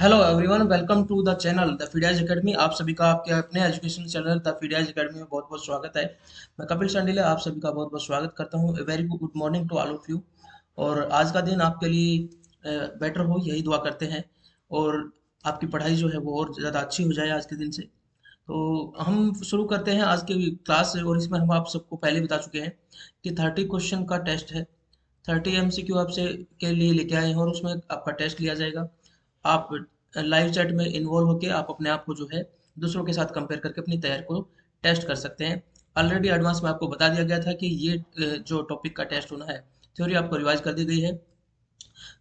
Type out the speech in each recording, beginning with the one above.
Hello everyone, welcome to the channel the Phidias academy. आप सभी का आपके अपने education channel the Phidias academy में बहुत बहुत स्वागत है। मैं कपिल शांडिल्य आप सभी का बहुत बहुत स्वागत करता हूँ। Very good morning to all of you. और आज का दिन आपके लिए बेटर हो, यही दुआ करते हैं। और आपकी पढ़ाई जो है वो और ज़्यादा अच्छी हो जाए आज के दिन से। तो हम शुरू करते हैं आज की क्लास। और इसमें हम आप सबको पहले बता चुके हैं कि 30 क्वेश्चन का टेस्ट है। 30 MCQ आपसे के लिए लेके आए हैं और उसमें आपका टेस्ट लिया जाएगा। आप लाइव चैट में इन्वॉल्व होकर आप अपने आप को जो है दूसरों के साथ कंपेयर करके अपनी तैयारी को टेस्ट कर सकते हैं। ऑलरेडी एडवांस में आपको बता दिया गया था कि ये जो टॉपिक का टेस्ट होना है, थ्योरी आपको रिवाइज कर दी गई है।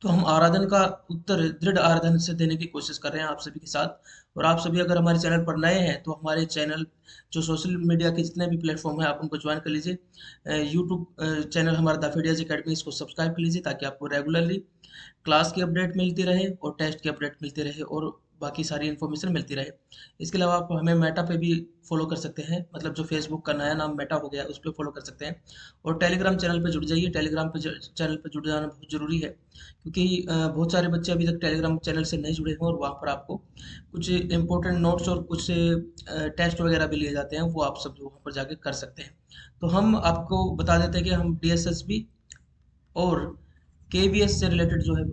तो हम आराधन का उत्तर दृढ़ आराधन से देने की कोशिश कर रहे हैं आप सभी के साथ। और आप सभी अगर हमारे चैनल पर नए हैं तो हमारे चैनल जो सोशल मीडिया के जितने भी प्लेटफॉर्म हैं आप उनको ज्वाइन कर लीजिए। यूट्यूब चैनल हमारा द फीडियाज एकेडमी, इसको सब्सक्राइब कर लीजिए ताकि आपको रेगुलरली क्लास की अपडेट मिलती रहे और टेस्ट की अपडेट मिलती रहे और बाकी सारी इन्फॉर्मेशन मिलती रहे। इसके अलावा आप हमें मेटा पे भी फॉलो कर सकते हैं, मतलब जो फेसबुक का नया नाम मेटा हो गया उस पर फॉलो कर सकते हैं। और टेलीग्राम चैनल पे जुड़ जाइए। टेलीग्राम पे चैनल पे जुड़ जाना बहुत ज़रूरी है, क्योंकि बहुत सारे बच्चे अभी तक टेलीग्राम चैनल से नहीं जुड़े हैं और वहाँ पर आपको कुछ इंपॉर्टेंट नोट्स और कुछ टेस्ट वगैरह भी लिए जाते हैं, वो आप सब वहाँ पर जाके कर सकते हैं। तो हम आपको बता देते हैं कि हम डीएसएसबी और केवीएस से रिलेटेड जो है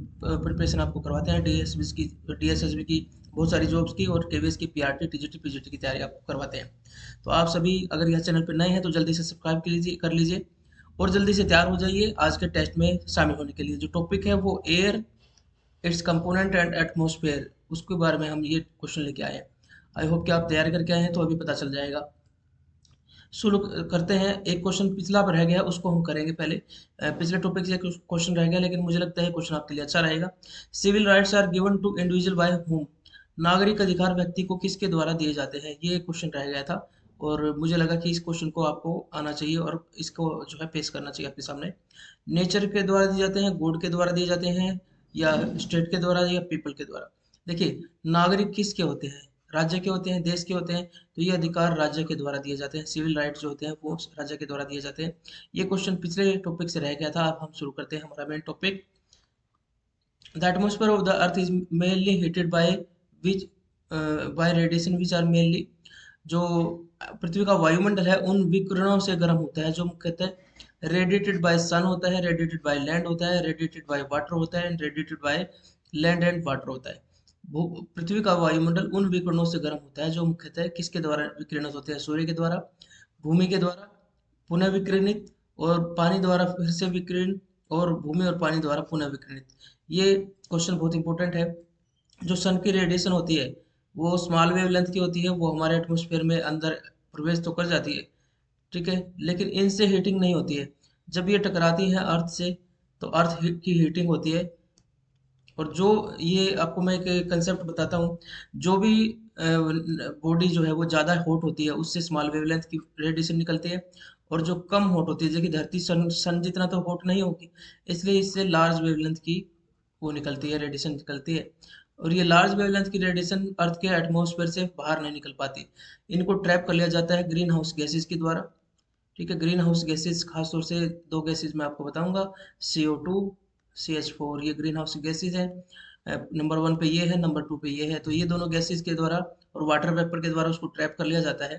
प्रिपरेशन आपको करवाते हैं। डीएसएसबी की बहुत सारी जॉब्स की और केवीएस की पीआरटी टीजीटी पीजीटी की तैयारी आपको करवाते हैं। तो आप सभी अगर यह चैनल पर नए हैं तो जल्दी से सब्सक्राइब कर लीजिए और जल्दी से तैयार हो जाइए आज के टेस्ट में शामिल होने के लिए। जो टॉपिक है वो air, it's component and atmosphere, उसके बारे में हम ये क्वेश्चन लेके आए हैं। आई होप कि आप तैयारी करके आए हैं तो अभी पता चल जाएगा। शुरू करते हैं। एक क्वेश्चन पिछला पर रह गया, उसको हम करेंगे पहले। पिछले टॉपिक से क्वेश्चन रह गया, लेकिन मुझे लगता है क्वेश्चन आपके लिए अच्छा रहेगा। Civil rights are given to individual by home. नागरिक अधिकार व्यक्ति को किसके द्वारा दिए जाते हैं, ये क्वेश्चन रह गया था। और मुझे लगा कि इस क्वेश्चन को आपको आना चाहिए और इसको जो है पेश करना चाहिए आपके सामने। नेचर के द्वारा दिए जाते हैं, गॉड के द्वारा दिए जाते हैं, या स्टेट के द्वारा, या पीपल के द्वारा। देखिए, नागरिक किसके होते हैं? राज्य के होते हैं, देश के होते हैं। तो ये अधिकार राज्य के द्वारा दिए जाते हैं। सिविल राइट्स जो होते हैं वो राज्य के द्वारा दिए जाते हैं। ये क्वेश्चन पिछले टॉपिक से रह गया था। अब हम शुरू करते हैं हमारा main topic. The atmosphere of the earth is mainly heated by which by radiation which are mainly. जो पृथ्वी का वायुमंडल है उन विकिरणों से गर्म होता है, जो मुख्यतः रेडिएटेड बाय सन होता है, रेडिएटेड बाय लैंड होता है, रेडिएटेड बाय वाटर होता है and radiated by land and water होता है। पृथ्वी का वायुमंडल उन विकिरणों से गर्म होता है जो मुख्यतः किसके द्वारा विकिरणित होते हैं? सूर्य के द्वारा, भूमि के द्वारा पुनः विकिरणित, और पानी द्वारा फिर से विकिरण, और भूमि और पानी द्वारा पुनः विकिरणित। ये क्वेश्चन बहुत इंपॉर्टेंट है। जो सन की रेडिएशन होती है वो स्मॉल वेव लेंथ की होती है, वो हमारे एटमॉस्फेयर में अंदर प्रवेश तो कर जाती है, ठीक है, लेकिन इनसे हीटिंग नहीं होती है। जब ये टकराती है अर्थ से तो अर्थ की हीटिंग होती है। और जो ये आपको मैं एक कंसेप्ट बताता हूँ। जो भी बॉडी जो है वो ज़्यादा हॉट होती है उससे स्मॉल वेवलेंथ की रेडिएशन निकलती है। और जो कम हॉट होती है, जैसे कि धरती सन जितना तो हॉट नहीं होगी, इसलिए इससे लार्ज वेवलेंथ की वो निकलती है, रेडिएशन निकलती है। और ये लार्ज वेवलेंथ की रेडिएशन अर्थ के एटमॉस्फेयर से बाहर नहीं निकल पाती। इनको ट्रैप कर लिया जाता है ग्रीन हाउस गैसेज के द्वारा। ठीक है, ग्रीन हाउस गैसेज खास तौर से दो गैसेज मैं आपको बताऊंगा। CO2, CH4, ये ग्रीन हाउस गैसेज है। नंबर 1 पे ये है, नंबर 2 पे ये है। तो ये दोनों गैसेज के द्वारा और वाटर वेपर के द्वारा उसको ट्रैप कर लिया जाता है।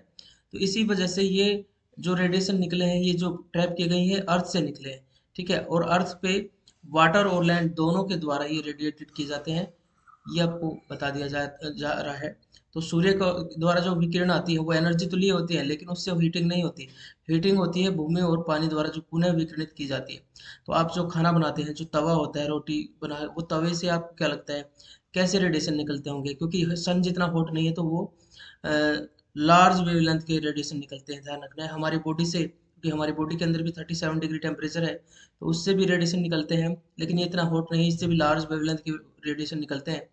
तो इसी वजह से ये जो रेडिएशन निकले हैं, ये जो ट्रैप किए गई हैं अर्थ से निकले हैं। ठीक है, और अर्थ पे वाटर और लैंड दोनों के द्वारा ये रेडिएटेड किए जाते हैं। ये आपको बता दिया जा रहा है। तो सूर्य का द्वारा जो विकिरण आती है वो एनर्जी तो लिए होती है, लेकिन उससे हीटिंग नहीं होती। हीटिंग होती है भूमि और पानी द्वारा जो पुनः विकिरणित की जाती है। तो आप जो खाना बनाते हैं, जो तवा होता है रोटी बना, वो तवे से आपको क्या लगता है कैसे रेडिएशन निकलते होंगे? क्योंकि सन जितना हॉट नहीं है तो वो लार्ज वेवलेंथ के रेडिएशन निकलते हैं। ध्यान रखना है हमारी बॉडी से, क्योंकि हमारी बॉडी के अंदर भी 37 डिग्री टेम्परेचर है, तो उससे भी रेडिएशन निकलते हैं। लेकिन ये इतना हॉट नहीं है, इससे भी लार्ज वेवलेंथ के रेडिएशन निकलते हैं।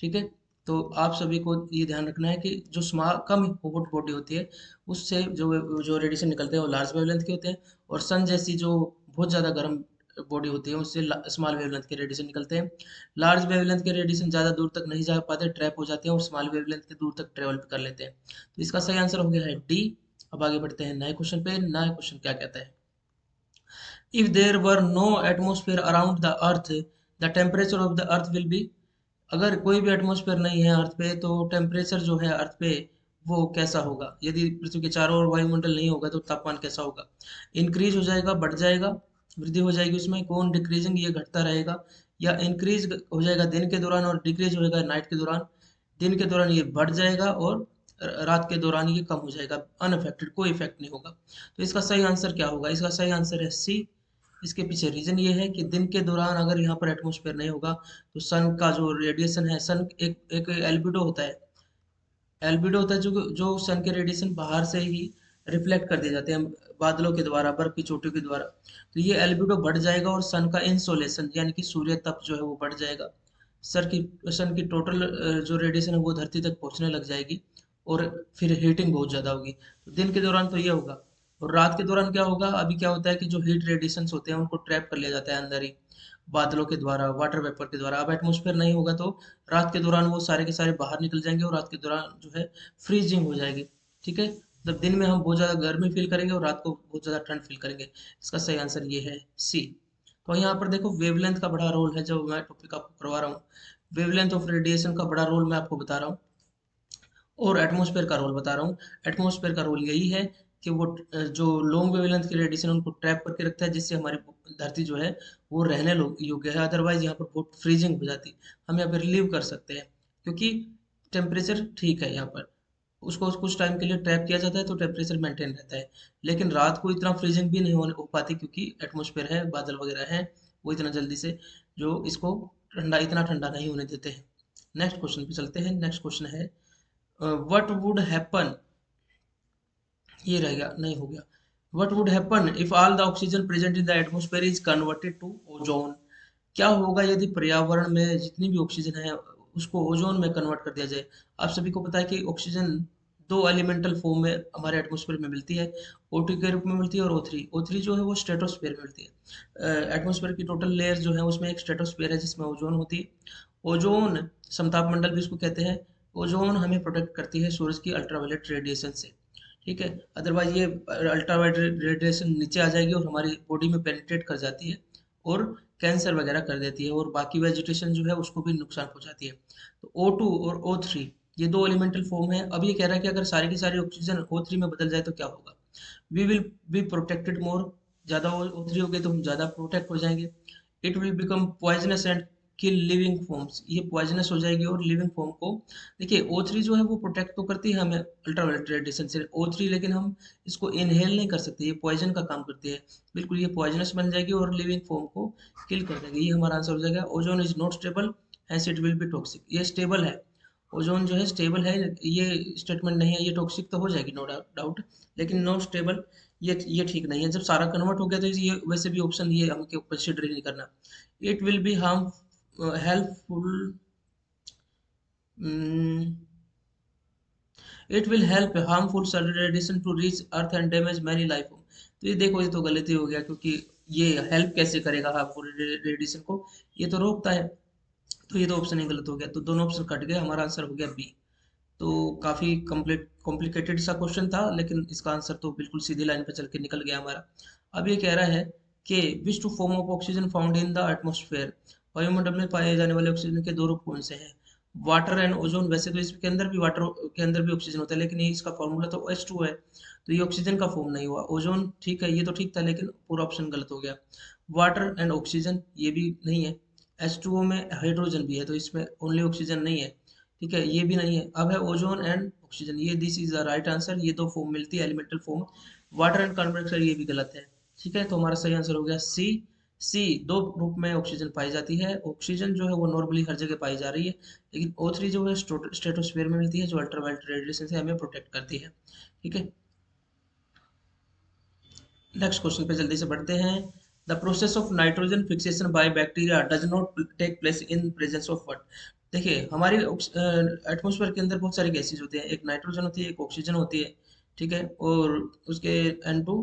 ठीक है, तो आप सभी को ये ध्यान रखना है कि जो कम हॉट बॉडी होती है उससे जो जो रेडिएशन निकलते हैं वो लार्ज वेवलेंथ के होते हैं। और सन जैसी जो बहुत ज़्यादा गर्म बॉडी होती है उससे स्मॉल वेवलेंथ के रेडिएशन निकलते हैं। लार्ज वेवलेंथ के रेडिएशन ज़्यादा दूर तक नहीं जा पाते, ट्रैप हो जाते हैं, और स्मॉल वेवलेंथ के दूर तक ट्रेवल कर लेते हैं। तो इसका सही आंसर हो गया है डी। अब आगे बढ़ते हैं नए क्वेश्चन पे। नया क्वेश्चन क्या कहता है? If there were no atmosphere around the earth, the temperature of the earth will be. अगर कोई भी एटमॉस्फेयर नहीं है अर्थ पे, तो टेम्परेचर जो है अर्थ पे वो कैसा होगा? यदि पृथ्वी के चारों ओर वायुमंडल नहीं होगा तो तापमान कैसा होगा? इंक्रीज हो जाएगा, बढ़ जाएगा, वृद्धि हो जाएगी उसमें, कौन डिक्रीजिंग, ये घटता रहेगा, या इंक्रीज हो जाएगा दिन के दौरान और डिक्रीज हो जाएगा नाइट के दौरान? दिन के दौरान ये बढ़ जाएगा और रात के दौरान ये कम हो जाएगा, अनअफेक्टेड, कोई इफेक्ट नहीं होगा। तो इसका सही आंसर क्या होगा? इसका सही आंसर है सी। इसके पीछे रीजन ये है कि दिन के दौरान अगर यहाँ पर एटमॉस्फेयर नहीं होगा तो सन का जो रेडिएशन है, सन एक एक एल्बिडो होता है, एल्बिडो होता है जो सन के रेडिएशन बाहर से ही रिफ्लेक्ट कर दिए जाते हैं बादलों के द्वारा, बर्फ की चोटियों के द्वारा। तो ये एल्बिडो बढ़ जाएगा और सन का इंसोलेशन यानी कि सूर्य तप जो है वो बढ़ जाएगा। सन की टोटल जो रेडिएशन है वो धरती तक पहुंचने लग जाएगी और फिर हीटिंग बहुत ज़्यादा होगी। तो दिन के दौरान तो ये होगा। और रात के दौरान क्या होगा? अभी क्या होता है कि जो हीट रेडिएशंस होते हैं उनको ट्रैप कर लिया जाता है अंदर ही, बादलों के द्वारा, वाटर वेपर के द्वारा। अब एटमॉस्फेयर नहीं होगा तो रात के दौरान वो सारे के सारे बाहर निकल जाएंगे और रात के दौरान जो है फ्रीजिंग हो जाएगी। ठीक है, मतलब दिन में हम बहुत ज़्यादा गर्मी फील करेंगे और रात को बहुत ज़्यादा ठंड फील करेंगे। इसका सही आंसर ये है सी। तो यहाँ पर देखो वेवलेंथ का बड़ा रोल है, जो मैं टॉपिक आपको करवा रहा हूँ, वेवलेंथ ऑफ रेडिएशन का बड़ा रोल मैं आपको बता रहा हूँ। और एटमॉस्फेयर का रोल बता रहा हूँ। एटमॉस्फेयर का रोल यही है कि वो जो लॉन्ग वेवलेंथ की रेडिएशन उनको ट्रैप करके रखता है, जिससे हमारी धरती जो है वो रहने योग्य है। अदरवाइज यहाँ पर बहुत फ्रीजिंग हो जाती, हम यहाँ पर लिव कर सकते हैं क्योंकि टेम्परेचर ठीक है यहाँ पर, उसको कुछ टाइम के लिए ट्रैप किया जाता है तो टेम्परेचर मेंटेन रहता है। लेकिन रात को इतना फ्रीजिंग भी नहीं हो पाती क्योंकि एटमॉस्फेयर है, बादल वगैरह है, वो इतना जल्दी से जो इसको इतना ठंडा नहीं होने देते हैं। नेक्स्ट क्वेश्चन पे चलते हैं। नेक्स्ट क्वेश्चन है व्हाट वुड हैपन, ये रह गया, नहीं हो गया। What would happen if all the oxygen present in the atmosphere is converted to ozone? क्या होगा यदि पर्यावरण में जितनी भी ऑक्सीजन है उसको ओजोन में कन्वर्ट कर दिया जाए? आप सभी को पता है कि ऑक्सीजन दो एलिमेंटल फॉर्म में हमारे एटमॉस्फेयर में मिलती है, O2 के रूप में मिलती है और O3। O3 जो है वो स्ट्रेटोस्फेयर में मिलती है। एटमॉस्फेयर की टोटल लेयर जो है उसमें एक स्ट्रेटोस्फेयर है जिसमें ओजोन होती है। ओजोन समताप मंडल भी इसको कहते हैं। ओजोन हमें प्रोटेक्ट करती है सूरज की अल्ट्रावायलेट रेडिएशन से। ठीक है, अदरवाइज ये अल्ट्रावायलेट रेडिएशन नीचे आ जाएगी और हमारी बॉडी में पेनिट्रेट कर जाती है और कैंसर वगैरह कर देती है और बाकी वेजिटेशन जो है उसको भी नुकसान पहुंचाती है। तो O2 और O3 ये दो एलिमेंटल फॉर्म है। अब ये कह रहा है कि अगर सारी की सारी ऑक्सीजन O3 में बदल जाए तो क्या होगा? वी विल बी प्रोटेक्टेड मोर, ज़्यादा O3 हो गए तो हम ज़्यादा प्रोटेक्ट हो जाएंगे। It will become poisonous and kill living forms, ये पॉइजनस हो जाएगी और लिविंग फॉर्म को, देखिए O3 जो है वो प्रोटेक्ट तो करती है हमें अल्ट्रावायलेट रेडिएशन से O3, लेकिन हम इसको इनहेल नहीं कर सकते, ये पॉइजन का काम करती है। बिल्कुल ये पॉइजनस बन जाएगी और लिविंग फॉर्म को किल कर देगी। ये हमारा आंसर हो जाएगा। Ozone is not stable hence it will be toxic, ये स्टेबल है, ओजोन जो है स्टेबल है, ये स्टेटमेंट नहीं है। ये टॉक्सिक तो हो जाएगी नो डाउट, लेकिन नॉट स्टेबल ये ठीक नहीं है। जब सारा कन्वर्ट हो गया तो ये वैसे भी ऑप्शन ये हमको कंसिडर ही नहीं करना। It will be harm helpful, it will help harmful radiation to reach earth and damage many life. तो ये देखो, ये तो गलती हो गया क्योंकि ये हेल्प कैसे करेगा हार्मफुल रेडिएशन को? ये तो रोकता है। तो ये तो ऑप्शन ही गलत हो गया, तो दोनों ऑप्शन कट गए, हमारा आंसर हो गया बी। तो काफी कॉम्प्लिकेटेड सा क्वेश्चन था, लेकिन इसका आंसर तो बिल्कुल सीधी लाइन पे चल के निकल गया हमारा। अब ये कह रहा है कि which two form of oxygen found in the atmosphere, वायुमंडल में पाए जाने वाले ऑक्सीजन के दो रूप कौन से हैं? Water and ozone. वैसे तो इसके अंदर भी वाटर के अंदर भी ऑक्सीजन होता है, लेकिन ये इसका फॉर्मूला तो H2 है, तो ये ऑक्सीजन का फॉर्म नहीं हुआ। ओजोन ठीक है, ये तो ठीक था, लेकिन पूरा ऑप्शन गलत हो गया। वाटर एंड ऑक्सीजन ये भी नहीं है। H2O में हाइड्रोजन भी है, तो इसमें ओनली ऑक्सीजन नहीं है। ठीक है, ये भी नहीं है। अब है ओजोन एंड ऑक्सीजन, ये this is the right answer. ये दो फॉर्म मिलती है, elemental form. Water and carbon dioxide ये भी गलत है। ठीक है, तो हमारा सही आंसर हो गया सी। सी दो रूप में ऑक्सीजन पाई जाती है। ऑक्सीजन जो है वो नॉर्मली हर जगह पाई जा रही है, लेकिन O3 जो है स्ट्रेटोस्फेयर में मिलती है, जो अल्ट्रावायलेट रेडिएशन से हमें प्रोटेक्ट करती है। ठीक है, नेक्स्ट क्वेश्चन पे जल्दी से बढ़ते हैं। The process of nitrogen fixation by bacteria does not take place in presence of what? देखिए, हमारी एटमॉस्फेयर के अंदर बहुत सारी गैसेज होती हैं, एक नाइट्रोजन होती है, एक ऑक्सीजन होती है। ठीक है, और उसके N2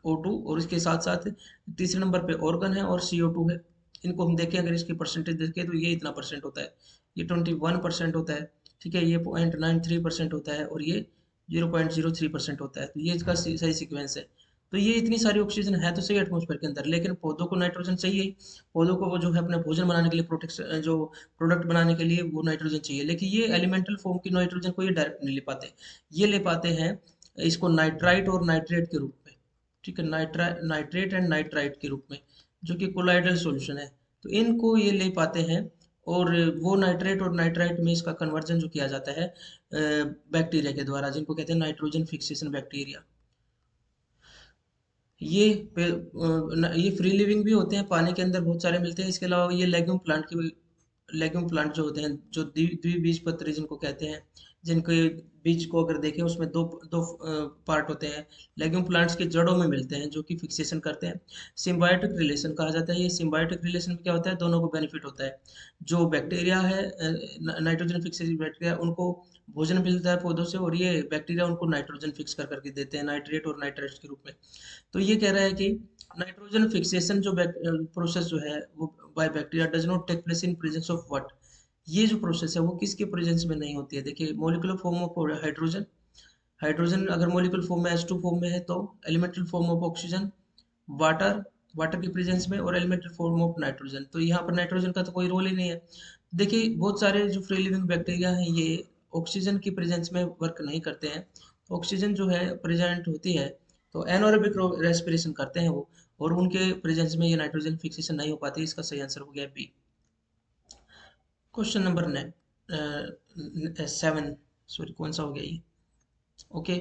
O2 और इसके साथ साथ तीसरे नंबर पे ऑर्गन है और CO2 है। इनको हम देखें, अगर इसकी परसेंटेज देखें तो ये इतना परसेंट होता है, ये 21% होता है। ठीक है, ये 0.93% होता है और ये 0.03% होता है। तो ये इसका सही सीक्वेंस है। तो ये इतनी सारी ऑक्सीजन है तो सही एटमॉस्फेयर के अंदर, लेकिन पौधों को नाइट्रोजन चाहिए ही। पौधों को वो जो है अपने भोजन बनाने के लिए, प्रोटेक्शन जो प्रोडक्ट बनाने के लिए वो नाइट्रोजन चाहिए, लेकिन ये एलिमेंटल फॉर्म की नाइट्रोजन को ये डायरेक्ट नहीं ले पाते। ये ले पाते हैं इसको नाइट्राइट और नाइट्रेट के रूप में, ठीक है, नाइट्रेट एंड नाइट्राइट के रूप में, जो कि कोलाइडल सॉल्यूशन है। तो इनको ये ले पाते हैं, और वो नाइट्रेट और नाइट्राइट में इसका कन्वर्जन जो किया जाता है बैक्टीरिया के द्वारा, जिनको कहते हैं नाइट्रोजन फिक्सेशन बैक्टीरिया। ये ये फ्री लिविंग भी होते हैं, पानी के अंदर बहुत सारे मिलते हैं। इसके अलावा ये लेग्यूम प्लांट जो होते हैं, जो द्विबीजपत्री जिनको कहते हैं, जिनके बीज को अगर देखें उसमें दो दो पार्ट होते हैं, लेग्यूम प्लांट्स के जड़ों में मिलते हैं, जो कि फिक्सेशन करते हैं। सिम्बायोटिक रिलेशन कहा जाता है। ये सिम्बायोटिक रिलेशन में क्या होता है, दोनों को बेनिफिट होता है। जो बैक्टीरिया है, नाइट्रोजन फिक्सेशन बैक्टीरिया, उनको भोजन मिलता है पौधों से, और ये बैक्टीरिया उनको नाइट्रोजन फिक्स कर करके देते हैं नाइट्रेट और नाइट्रेट्स के रूप में। तो ये कह रहा है कि नाइट्रोजन फिक्सेशन जो प्रोसेस जो है वो by bacteria does not take place in presence of what. ये जो प्रोसेस है वो किसके प्रेजेंस में नहीं होती है। देखिए, molecular form of hydrogen, hydrogen अगर मॉलिक्यूलर फॉर्म में H2 फॉर्म में है, तो elemental form of oxygen, water, water की प्रेजेंस में, और एलिमेंटल फॉर्म ऑफ नाइट्रोजन। तो यहाँ पर नाइट्रोजन का तो कोई रोल ही नहीं है। देखिए, बहुत सारे जो फ्री लिविंग बैक्टीरिया हैं ये ऑक्सीजन की प्रेजेंस में वर्क नहीं करते हैं। ऑक्सीजन जो है प्रेजेंट होती है तो एनोरेबिक रेस्पिरेशन करते हैं वो, और उनके प्रेजेंस में ये नाइट्रोजन फिक्सेशन नहीं हो पाती। इसका सही आंसर हो गया बी। क्वेश्चन नंबर 7, सॉरी कौन सा हो गया ये, okay.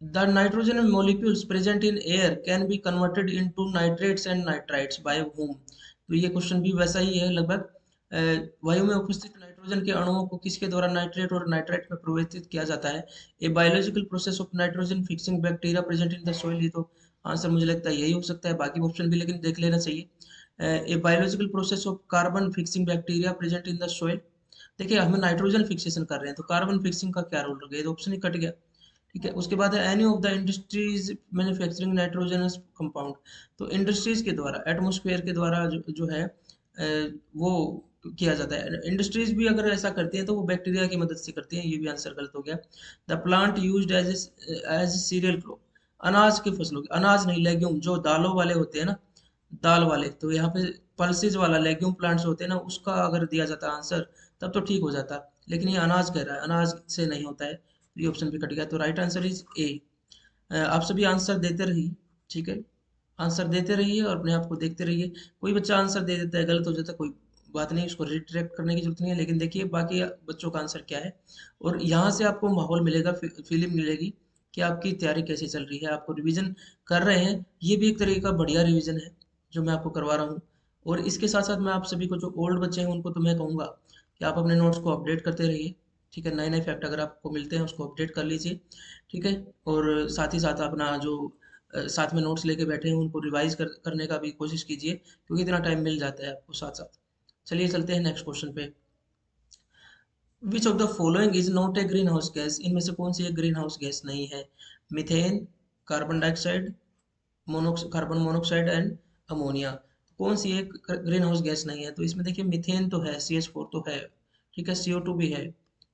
The nitrogen molecules present in air can be converted into nitrates and nitrites by whom? तो ये क्वेश्चन भी वैसा ही है लगभग। वायु में उपस्थित नाइट्रोजन के अणुओं को किसके द्वारा नाइट्रेट और नाइट्राइट में परिवर्तित किया जाता है? A biological process of nitrogen fixing bacteria present in the soil. ये तो आंसर मुझे लगता है यही हो सकता है, बाकी ऑप्शन भी लेकिन देख लेना चाहिए। A biological process of carbon fixing bacteria present in the soil. देखिए, हम नाइट्रोजन फिक्सेशन कर रहे हैं तो कार्बन फिक्सिंग का क्या रोल हो गया, तो ऑप्शन ही कट गया। ठीक है, उसके बाद है any of the industries manufacturing nitrogenous compound. तो इंडस्ट्रीज के द्वारा, एटमॉस्फेयर के द्वारा जो है वो किया जाता है। इंडस्ट्रीज भी अगर ऐसा करती है तो वो बैक्टीरिया की मदद से करती हैं। ये भी आंसर गलत हो गया। The plant used as cereal crop. अनाज की फसलों की, अनाज नहीं लेग्यूम, जो दालों वाले होते हैं ना, दाल वाले, तो यहाँ पे पल्सेज वाला लेग्यूम प्लांट्स होते हैं ना, उसका अगर दिया जाता आंसर तब तो ठीक हो जाता, लेकिन ये अनाज कह रहा है, अनाज से नहीं होता है। ये ऑप्शन भी कट गया। तो राइट आंसर इज ए। आप सभी आंसर देते रहिए, ठीक है, आंसर देते रहिए और अपने आप को देखते रहिए। कोई बच्चा आंसर दे देता है, गलत हो जाता है, कोई बात नहीं, उसको रिट्रैक्ट करने की जरूरत नहीं है, लेकिन देखिए बाकी बच्चों का आंसर क्या है, और यहाँ से आपको माहौल मिलेगा, फीलिंग मिलेगी कि आपकी तैयारी कैसे चल रही है, आपको रिवीजन कर रहे हैं। ये भी एक तरीके का बढ़िया रिवीजन है जो मैं आपको करवा रहा हूँ। और इसके साथ साथ मैं आप सभी को, जो ओल्ड बच्चे हैं, उनको तो मैं कहूँगा कि आप अपने नोट्स को अपडेट करते रहिए, ठीक है। नए नए फैक्ट अगर आपको मिलते हैं उसको अपडेट कर लीजिए, ठीक है। और साथ ही साथ अपना जो साथ में नोट्स लेके बैठे हैं उनको रिवाइज करने का भी कोशिश कीजिए, क्योंकि इतना टाइम मिल जाता है आपको साथ साथ। चलिए चलते हैं नेक्स्ट क्वेश्चन पे। Which of the following is not a green house gas. इनमें से कौन सी एक ग्रीन हाउस गैस नहीं है? Methane, carbon dioxide, carbon monoxide and ammonia. कौन सी एक ग्रीन हाउस गैस नहीं है? तो इसमें देखिए, मिथेन तो है, CH4 तो है, ठीक है, CO2 भी है,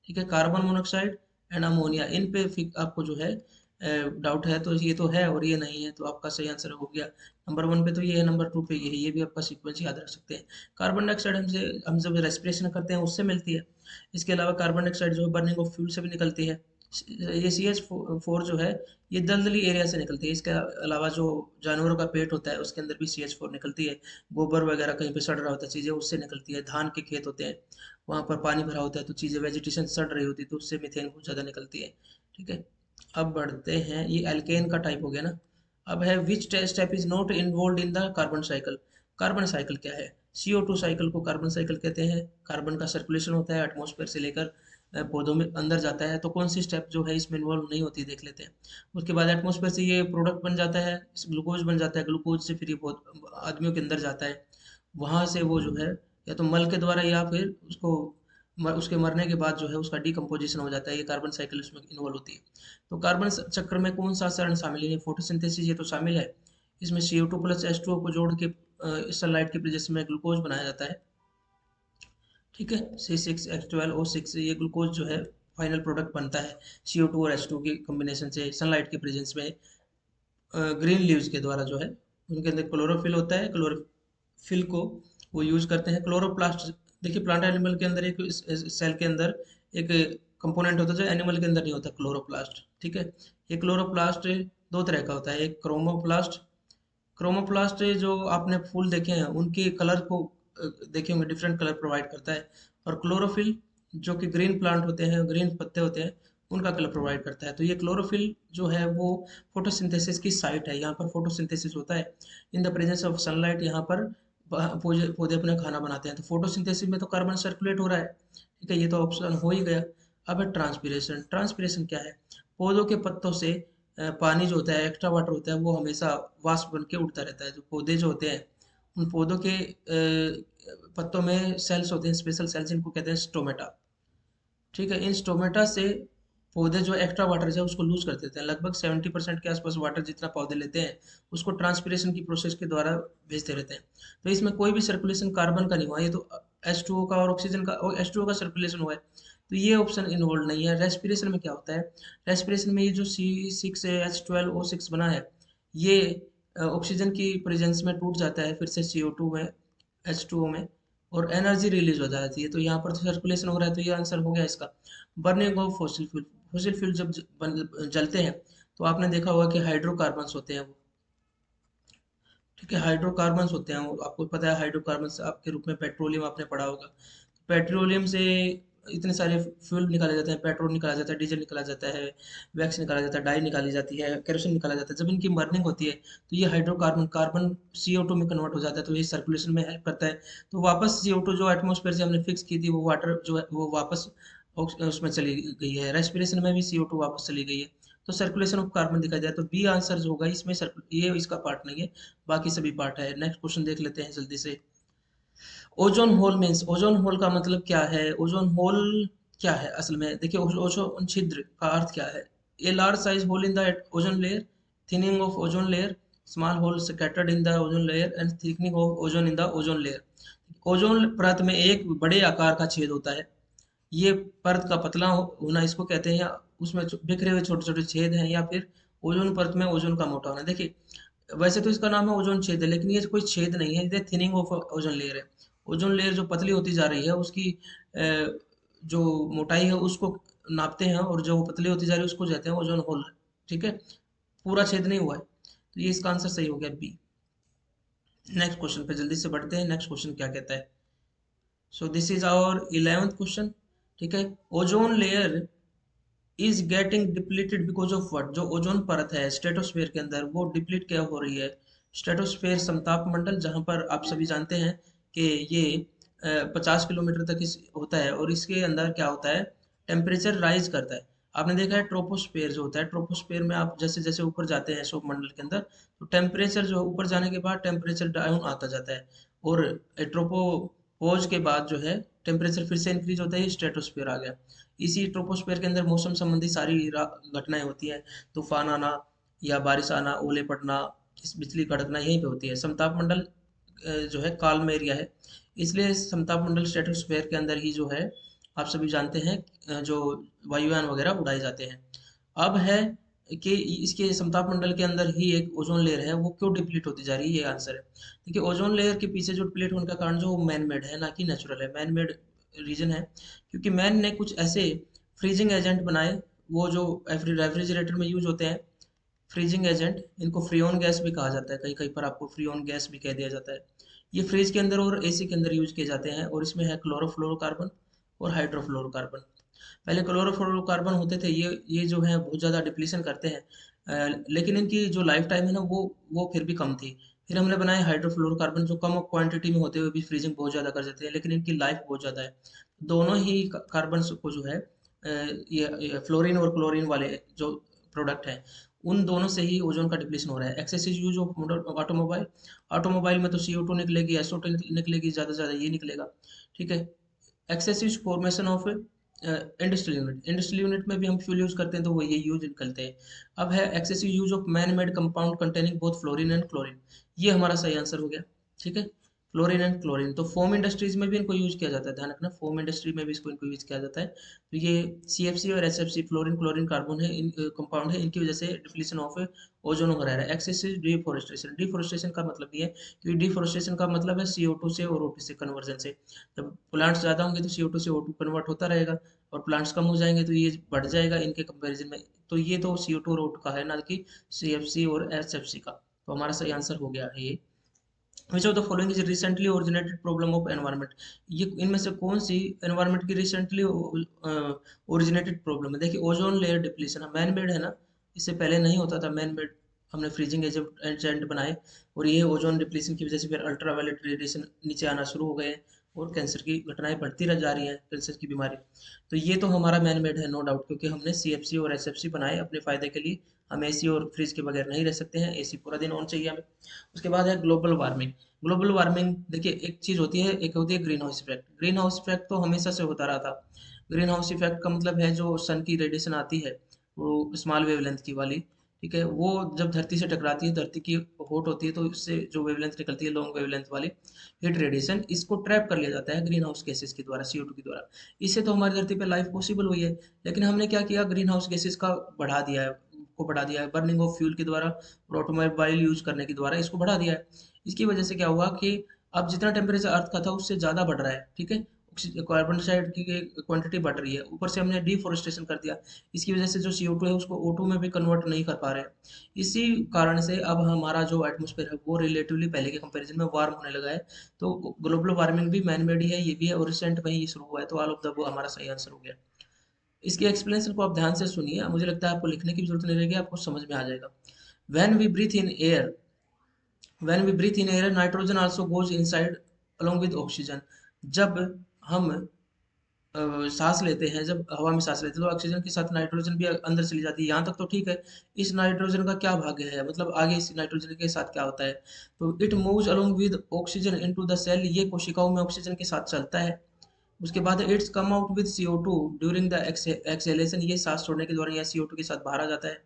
ठीक है, कार्बन मोनोऑक्साइड एंड अमोनिया, इन पे आपको जो है डाउट है, तो ये तो है और ये नहीं है, तो आपका सही आंसर हो गया। नंबर 1 पे तो ये है, नंबर 2 पे ये है, ये भी आपका सीक्वेंस याद रख सकते हैं। कार्बन डाइऑक्साइड हम जब रेस्पिरेशन करते हैं उससे मिलती है। इसके अलावा कार्बन डाइऑक्साइड जो है बर्निंग ऑफ फ्यूल से भी निकलती है। ये CH4 जो है ये दलदली एरिया से निकलती है। इसके अलावा जो जानवरों का पेट होता है उसके अंदर भी CH4 निकलती है। गोबर वगैरह कहीं पे सड़ रहा होता है, चीज़ें उससे निकलती है। धान के खेत होते हैं, वहाँ पर पानी भरा होता है तो चीज़ें, वेजिटेशन सड़ रही होती है तो उससे मीथेन बहुत ज़्यादा निकलती है, ठीक है। अब बढ़ते हैं, ये एल्केन का टाइप हो गया ना। अब है which step is not involve in the carbon cycle. Carbon cycle क्या है? CO2 साइकिल को कार्बन साइकिल कहते हैं। कार्बन का सर्कुलेशन होता है एटमॉस्फेयर से लेकर पौधों में अंदर जाता है, तो कौन सी स्टेप जो है इसमें इन्वॉल्व नहीं होती, देख लेते हैं। उसके बाद एटमॉस्फेयर से ये प्रोडक्ट बन जाता है, ग्लूकोज बन जाता है, ग्लूकोज से फिर ये बहुत आदमियों के अंदर जाता है। वहां से वो जो है या तो मल के द्वारा या फिर उसको उसके मरने के बाद जो है उसका डिकम्पोजिशन हो जाता है। ये कार्बन साइकिल उसमें इन्वॉल्व होती है। तो कार्बन चक्र में कौन सा चरण शामिल है? फोटोसिंथेसिस, ये तो शामिल है। इसमें CO2 प्लस H2O को जोड़ के सनलाइट की वजह में ग्लूकोज बनाया जाता है, ठीक है। C6H12O6 ये ग्लूकोज जो है फाइनल प्रोडक्ट बनता है CO2 और H2 के कॉम्बिनेशन से सनलाइट के प्रेजेंस में ग्रीन लीव्स के द्वारा जो है उनके अंदर क्लोरोफिल होता है। क्लोरोफिल को वो यूज करते हैं। क्लोरोप्लास्ट, देखिए प्लांट एनिमल के अंदर एक सेल के अंदर एक कंपोनेंट होता है जो एनिमल के अंदर नहीं होता, क्लोरोप्लास्ट। ठीक है, ये क्लोरोप्लास्ट दो तरह का होता है, एक क्रोमोप्लास्ट। क्रोमोप्लास्ट जो आपने फूल देखे हैं उनके कलर को देखे होंगे, डिफरेंट कलर प्रोवाइड करता है। और क्लोरोफिल जो कि ग्रीन प्लांट होते हैं, ग्रीन पत्ते होते हैं, उनका कलर प्रोवाइड करता है। तो ये क्लोरोफिल जो है वो फोटोसिंथेसिस की साइट है, यहाँ पर फोटोसिंथेसिस होता है in the presence of sunlight. यहाँ पर पौधे पौधे अपना खाना बनाते हैं। तो फोटोसिंथेसिस में तो कार्बन सर्कुलेट हो रहा है, ठीक है, ये तो ऑप्शन हो ही गया। अब है ट्रांसपीरेशन। ट्रांसपीरेशन क्या है? पौधों के पत्तों से पानी जो होता है, एक्स्ट्रा वाटर होता है, वो हमेशा वाष्प बन के उड़ता रहता है। जो पौधे जो होते हैं उन पौधों के पत्तों में सेल्स होते हैं, स्पेशल सेल्स, इनको कहते हैं स्टोमेटा। ठीक है, इन स्टोमेटा से पौधे जो एक्स्ट्रा वाटर है उसको लूज कर देते हैं। लगभग 70% के आसपास वाटर जितना पौधे लेते हैं उसको ट्रांसपीरेशन की प्रोसेस के द्वारा भेजते रहते हैं। तो इसमें कोई भी सर्कुलेशन कार्बन का नहीं हुआ, ये तो H2O का और ऑक्सीजन का, और H2O का सर्कुलेशन हुआ है। तो ये ऑप्शन इन्वॉल्व नहीं है। रेस्पिरेशन में क्या होता है? रेस्पिरेशन में ये जो C6H12O6 बना है, ये ऑक्सीजन की प्रेजेंस में टूट जाता है फिर से CO2 में, H2O में, और एनर्जी रिलीज हो जाती है। तो यहाँ पर तो सर्कुलेशन हो रहा है, तो ये आंसर हो गया इसका। Burning of fossil fuel. Fossil fuel जब जलते हैं तो आपने देखा होगा कि हाइड्रोकार्बन्स होते हैं वो। ठीक है, हाइड्रोकार्बन्स होते हैं वो, आपको पता है हाइड्रोकार्बन्स आपके रूप में पेट्रोलियम आपने पढ़ा होगा। पेट्रोलियम से इतने सारे फ्यूल निकाले जाते हैं, पेट्रोल निकाला जाता है, डीजल निकाला जाता है, वैक्स निकाला जाता है, डाई निकाली जाती है, केरोसिन निकाला जाता है। जब इनकी बर्निंग होती है तो ये हाइड्रोकार्बन कार्बन CO2 में कन्वर्ट हो जाता है, तो ये सर्कुलेशन में हेल्प करता है। तो वापस CO2 जो एटमॉस्फेयर से हमने फिक्स की थी वो वाटर जो है वो वापस उसमें चली गई है। रेस्पिरेशन में भी CO2 वापस चली गई है। तो सर्कुलेशन ऑफ कार्बन दिखा जाए तो बी आंसर जो होगा इसमें, ये इसका पार्ट नहीं है, बाकी सभी पार्ट है। नेक्स्ट क्वेश्चन देख लेते हैं जल्दी से। Ozone hole means, ozone hole का मतलब क्या है? ओजोन होल क्या है असल में? देखिए ओजोन छिद्र का अर्थ क्या है? A large size hole in the ozone layer, thinning of ozone layer, small hole scattered in the ozone layer and thickening of ozone in the ozone layer. Ozone परत में एक बड़े आकार का छेद होता है, ये परत का पतला होना इसको कहते हैं, या उसमें बिखरे हुए छोटे छोटे छेद हैं, या फिर ओजोन परत में ओजोन का मोटा होना। देखिए वैसे तो इसका नाम है ओजोन छेद है, लेकिन ये कोई छेद नहीं है, ये थिनिंग ऑफ ओजोन लेयर है। ओजोन लेयर जो पतली होती जा रही है उसकी जो मोटाई है उसको नापते हैं, और जो पतली होती जा रही है उसको कहते हैं ओजोन होल। ठीक है, पूरा छेद नहीं हुआ है, तो ये इसका आंसर सही हो गया बी। नेक्स्ट क्वेश्चन पे जल्दी से बढ़ते हैं। नेक्स्ट क्वेश्चन क्या कहता है? So this is our 11th question. ठीक है, ozone layer is getting depleted because of what? जो ओजोन परत है स्ट्रेटोस्फेयर के अंदर वो डिप्लीट क्या हो रही है? स्ट्रेटोस्फेयर समताप मंडल, जहां पर आप सभी जानते हैं कि ये 50 किलोमीटर तक होता है, और इसके अंदर क्या होता है? टेम्परेचर राइज करता है। आपने देखा है ट्रोपोस्फेयर जो होता है, ट्रोपोस्फेयर में आप जैसे जैसे ऊपर जाते हैं सौर मंडल के अंदर, तो टेम्परेचर जो ऊपर जाने के बाद टेम्परेचर डाउन आता जाता है, और ट्रोपोपोज के बाद जो है टेम्परेचर फिर से इंक्रीज होता है, स्ट्रेटोस्फेयर आ गया। इसी ट्रोपोस्फेयर के अंदर मौसम संबंधी सारी घटनाएं होती हैं, तूफान आना या बारिश आना, ओले पड़ना, इस बिजली कड़कना यहीं पे होती है। समताप मंडल जो है काल्म एरिया है, इसलिए समताप मंडल स्ट्रेटोस्फेयर के अंदर ही जो है आप सभी जानते हैं जो वायुयान वगैरह उड़ाए जाते हैं। अब है कि इसके समताप मंडल के अंदर ही एक ओजोन लेयर है, वो क्यों डिप्लीट होती जा रही है, ये आंसर है। देखिए ओजोन लेयर के पीछे जो डिप्लीट होने का कारण जो मैन मेड है, ना कि नेचुरल है। मैन मेड रीजन है क्योंकि मैन ने कुछ ऐसे फ्रीजिंग एजेंट बनाए, वो जो रेफ्रिजरेटर में यूज होते हैं, फ्रीजिंग एजेंट, इनको फ्रीऑन गैस भी कहा जाता है, कहीं कहीं पर आपको फ्रीऑन गैस भी कह दिया जाता है। ये फ्रिज के अंदर और AC के अंदर यूज किए जाते हैं, और इसमें है क्लोरोफ्लोरोकार्बन और हाइड्रोफ्लोरोकार्बन। पहले क्लोरोफ्लोरोकार्बन होते थे, ये जो है बहुत ज़्यादा डिप्लीशन करते हैं, लेकिन इनकी जो लाइफ टाइम है ना वो फिर भी कम थी। फिर हमने बनाए हाइड्रोफ्लोरोकार्बन, जो कम क्वांटिटी में होते हुए भी फ्रीजिंग बहुत ज़्यादा कर देते हैं, लेकिन इनकी लाइफ बहुत ज़्यादा है। दोनों ही कार्बन को जो है ये फ्लोरीन और क्लोरीन वाले जो प्रोडक्ट हैं, उन दोनों से ही ओजोन का डिप्लीशन हो रहा है। Excessive use of automobile, automobile में तो CO2 निकलेगी, SO2 निकलेगी, ज़्यादा से ज़्यादा ये निकलेगा। ठीक है, excessive formation of industrial unit, industrial unit में भी हम फ्यूल यूज करते हैं तो वो ये यूज निकलते हैं। अब है excessive use of man made compound containing both fluorine and chlorine, ये हमारा सही आंसर हो गया। ठीक है, फ्लोरीन एंड क्लोरीन, तो फोम इंडस्ट्रीज में भी इनको यूज किया जाता है, ध्यान रखना, फोम इंडस्ट्री में भी इसको इनको यूज किया जाता है। तो ये CFC और SFC, फ्लोरीन क्लोरीन कार्बन है, इन कंपाउंड है, इनकी वजह से डिप्लीशन ऑफ ओजोन हो रहा है। एक्सेसिव डिफोरेस्टेशन, डिफोरेस्टेशन का मतलब ये है कि डिफोरेस्टेशन का मतलब है CO2 से और O2 से कन्वर्जन से। जब प्लांट्स ज़्यादा होंगे तो CO2 से O2 कन्वर्ट होता रहेगा, और प्लांट्स कम हो जाएंगे तो ये बढ़ जाएगा इनके कंपेरिजन में। तो ये तो CO2 और O2 का है, ना कि CFC और SFC का। तो हमारा सही आंसर हो गया है ये। Which of the following is recently originated problem of environment, ये इनमें से कौन सी एनवायरनमेंट की रिसेंटली ओरिजिनेटेड प्रॉब्लम है? देखिए, ozone layer depletion man made है ना, इससे पहले नहीं होता था मैन मेड, हमने फ्रीजिंग एजेंट बनाए, और ये ओजोन डिप्लीशन की वजह से फिर अल्ट्रावायलेट रेडिएशन नीचे आना शुरू हो गए हैं, और कैंसर की घटनाएं बढ़ती रह जा रही हैं, कैंसर की बीमारी। तो ये तो हमारा मैन मेड है, नो डाउट, क्योंकि हमने CFC और SFC बनाए अपने फायदे के लिए। हम AC और फ्रिज के बगैर नहीं रह सकते हैं, AC पूरा दिन ऑन चाहिए हमें। उसके बाद है ग्लोबल वार्मिंग। ग्लोबल वार्मिंग, देखिए एक चीज होती है, एक होती है green house effect. Green house effect तो हमेशा से होता रहा था। ग्रीन हाउस इफेक्ट का मतलब है जो सन की रेडिएशन आती है, वो स्मॉल वेवलेंथ की वाली, ठीक है, वो जब धरती से टकराती है, धरती की हॉट होती है, तो इससे जो वेवलेंथ निकलती है, लॉन्ग वेवलेंथ वाली हीट रेडिएशन, इसको ट्रैप कर लिया जाता है ग्रीन हाउस गैसेस के द्वारा, CO2 के द्वारा। इससे तो हमारी धरती पर लाइफ पॉसिबल हुई है। लेकिन हमने क्या किया, ग्रीन हाउस गैसेस का बढ़ा दिया है, को बढ़ा दिया है बर्निंग ऑफ फ्यूल के द्वारा और ऑटोमोबाइल यूज करने के द्वारा, इसको बढ़ा दिया है। इसकी वजह से क्या हुआ कि अब जितना टेम्परेचर अर्थ का था उससे ज़्यादा बढ़ रहा है, ठीक है, कार्बन डाइऑक्साइड की क्वांटिटी बढ़ रही है, ऊपर से हमने डिफोरेस्टेशन कर दिया। इसकी वजह से जो CO2 है उसको O2 में भी कन्वर्ट नहीं कर पा रहे हैं। इसी कारण से अब हमारा जो एटमोसफेयर है वो रिलेटिवली पहले के कंपैरिजन में वार्म होने लगा है। तो ग्लोबल वार्मिंग भी मैन मेड ही है, ये भी है, और रिसेंट में ही शुरू हुआ है, तो ऑल ऑफ द वो हमारा सही आंसर हो गया। इसकी एक्सप्लेनेशन को आप ध्यान से सुनिए, मुझे लगता है आपको लिखने की भी जरूरत नहीं रहेगी, आपको समझ में आ जाएगा। when we breathe in air when we breathe in air, nitrogen also goes inside along with oxygen। जब हम सांस लेते हैं, जब हवा में सांस लेते हैं, तो ऑक्सीजन के साथ नाइट्रोजन भी अंदर चली जाती है, यहाँ तक तो ठीक है। इस नाइट्रोजन का क्या भाग्य है, मतलब आगे इस नाइट्रोजन के साथ क्या होता है? तो it moves along with oxygen into the cell, ये कोशिकाओं में ऑक्सीजन के साथ चलता है। उसके बाद it's come out with CO2 during the acceleration, ये सांस छोड़ने के दौरान यह CO2 के साथ बाहर आ जाता है।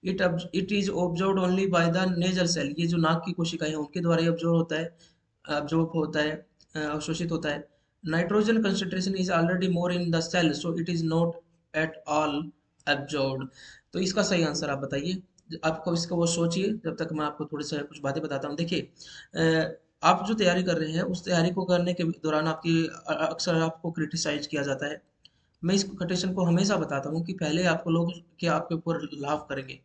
It is observed only by the nasal cell, ये जो नाक की कोशिकाएं हैं उनके द्वारा ही ऑब्जर्व होता है, अवशोषित होता है। Nitrogen concentration is already more in the cell, so it is not at all absorbed. तो इसका सही आंसर आप बताइए। आपको इसको वो सोचिए, जब तक मैं आपको थोड़ी सा कुछ बातें बताता हूँ। देखिए, आप जो तैयारी कर रहे हैं उस तैयारी को करने के दौरान आपकी अक्सर आपको क्रिटिसाइज किया जाता है। मैं इस क्वेश्चन को हमेशा बताता हूँ कि पहले आपको लोग कि आपके ऊपर लाफ करेंगे,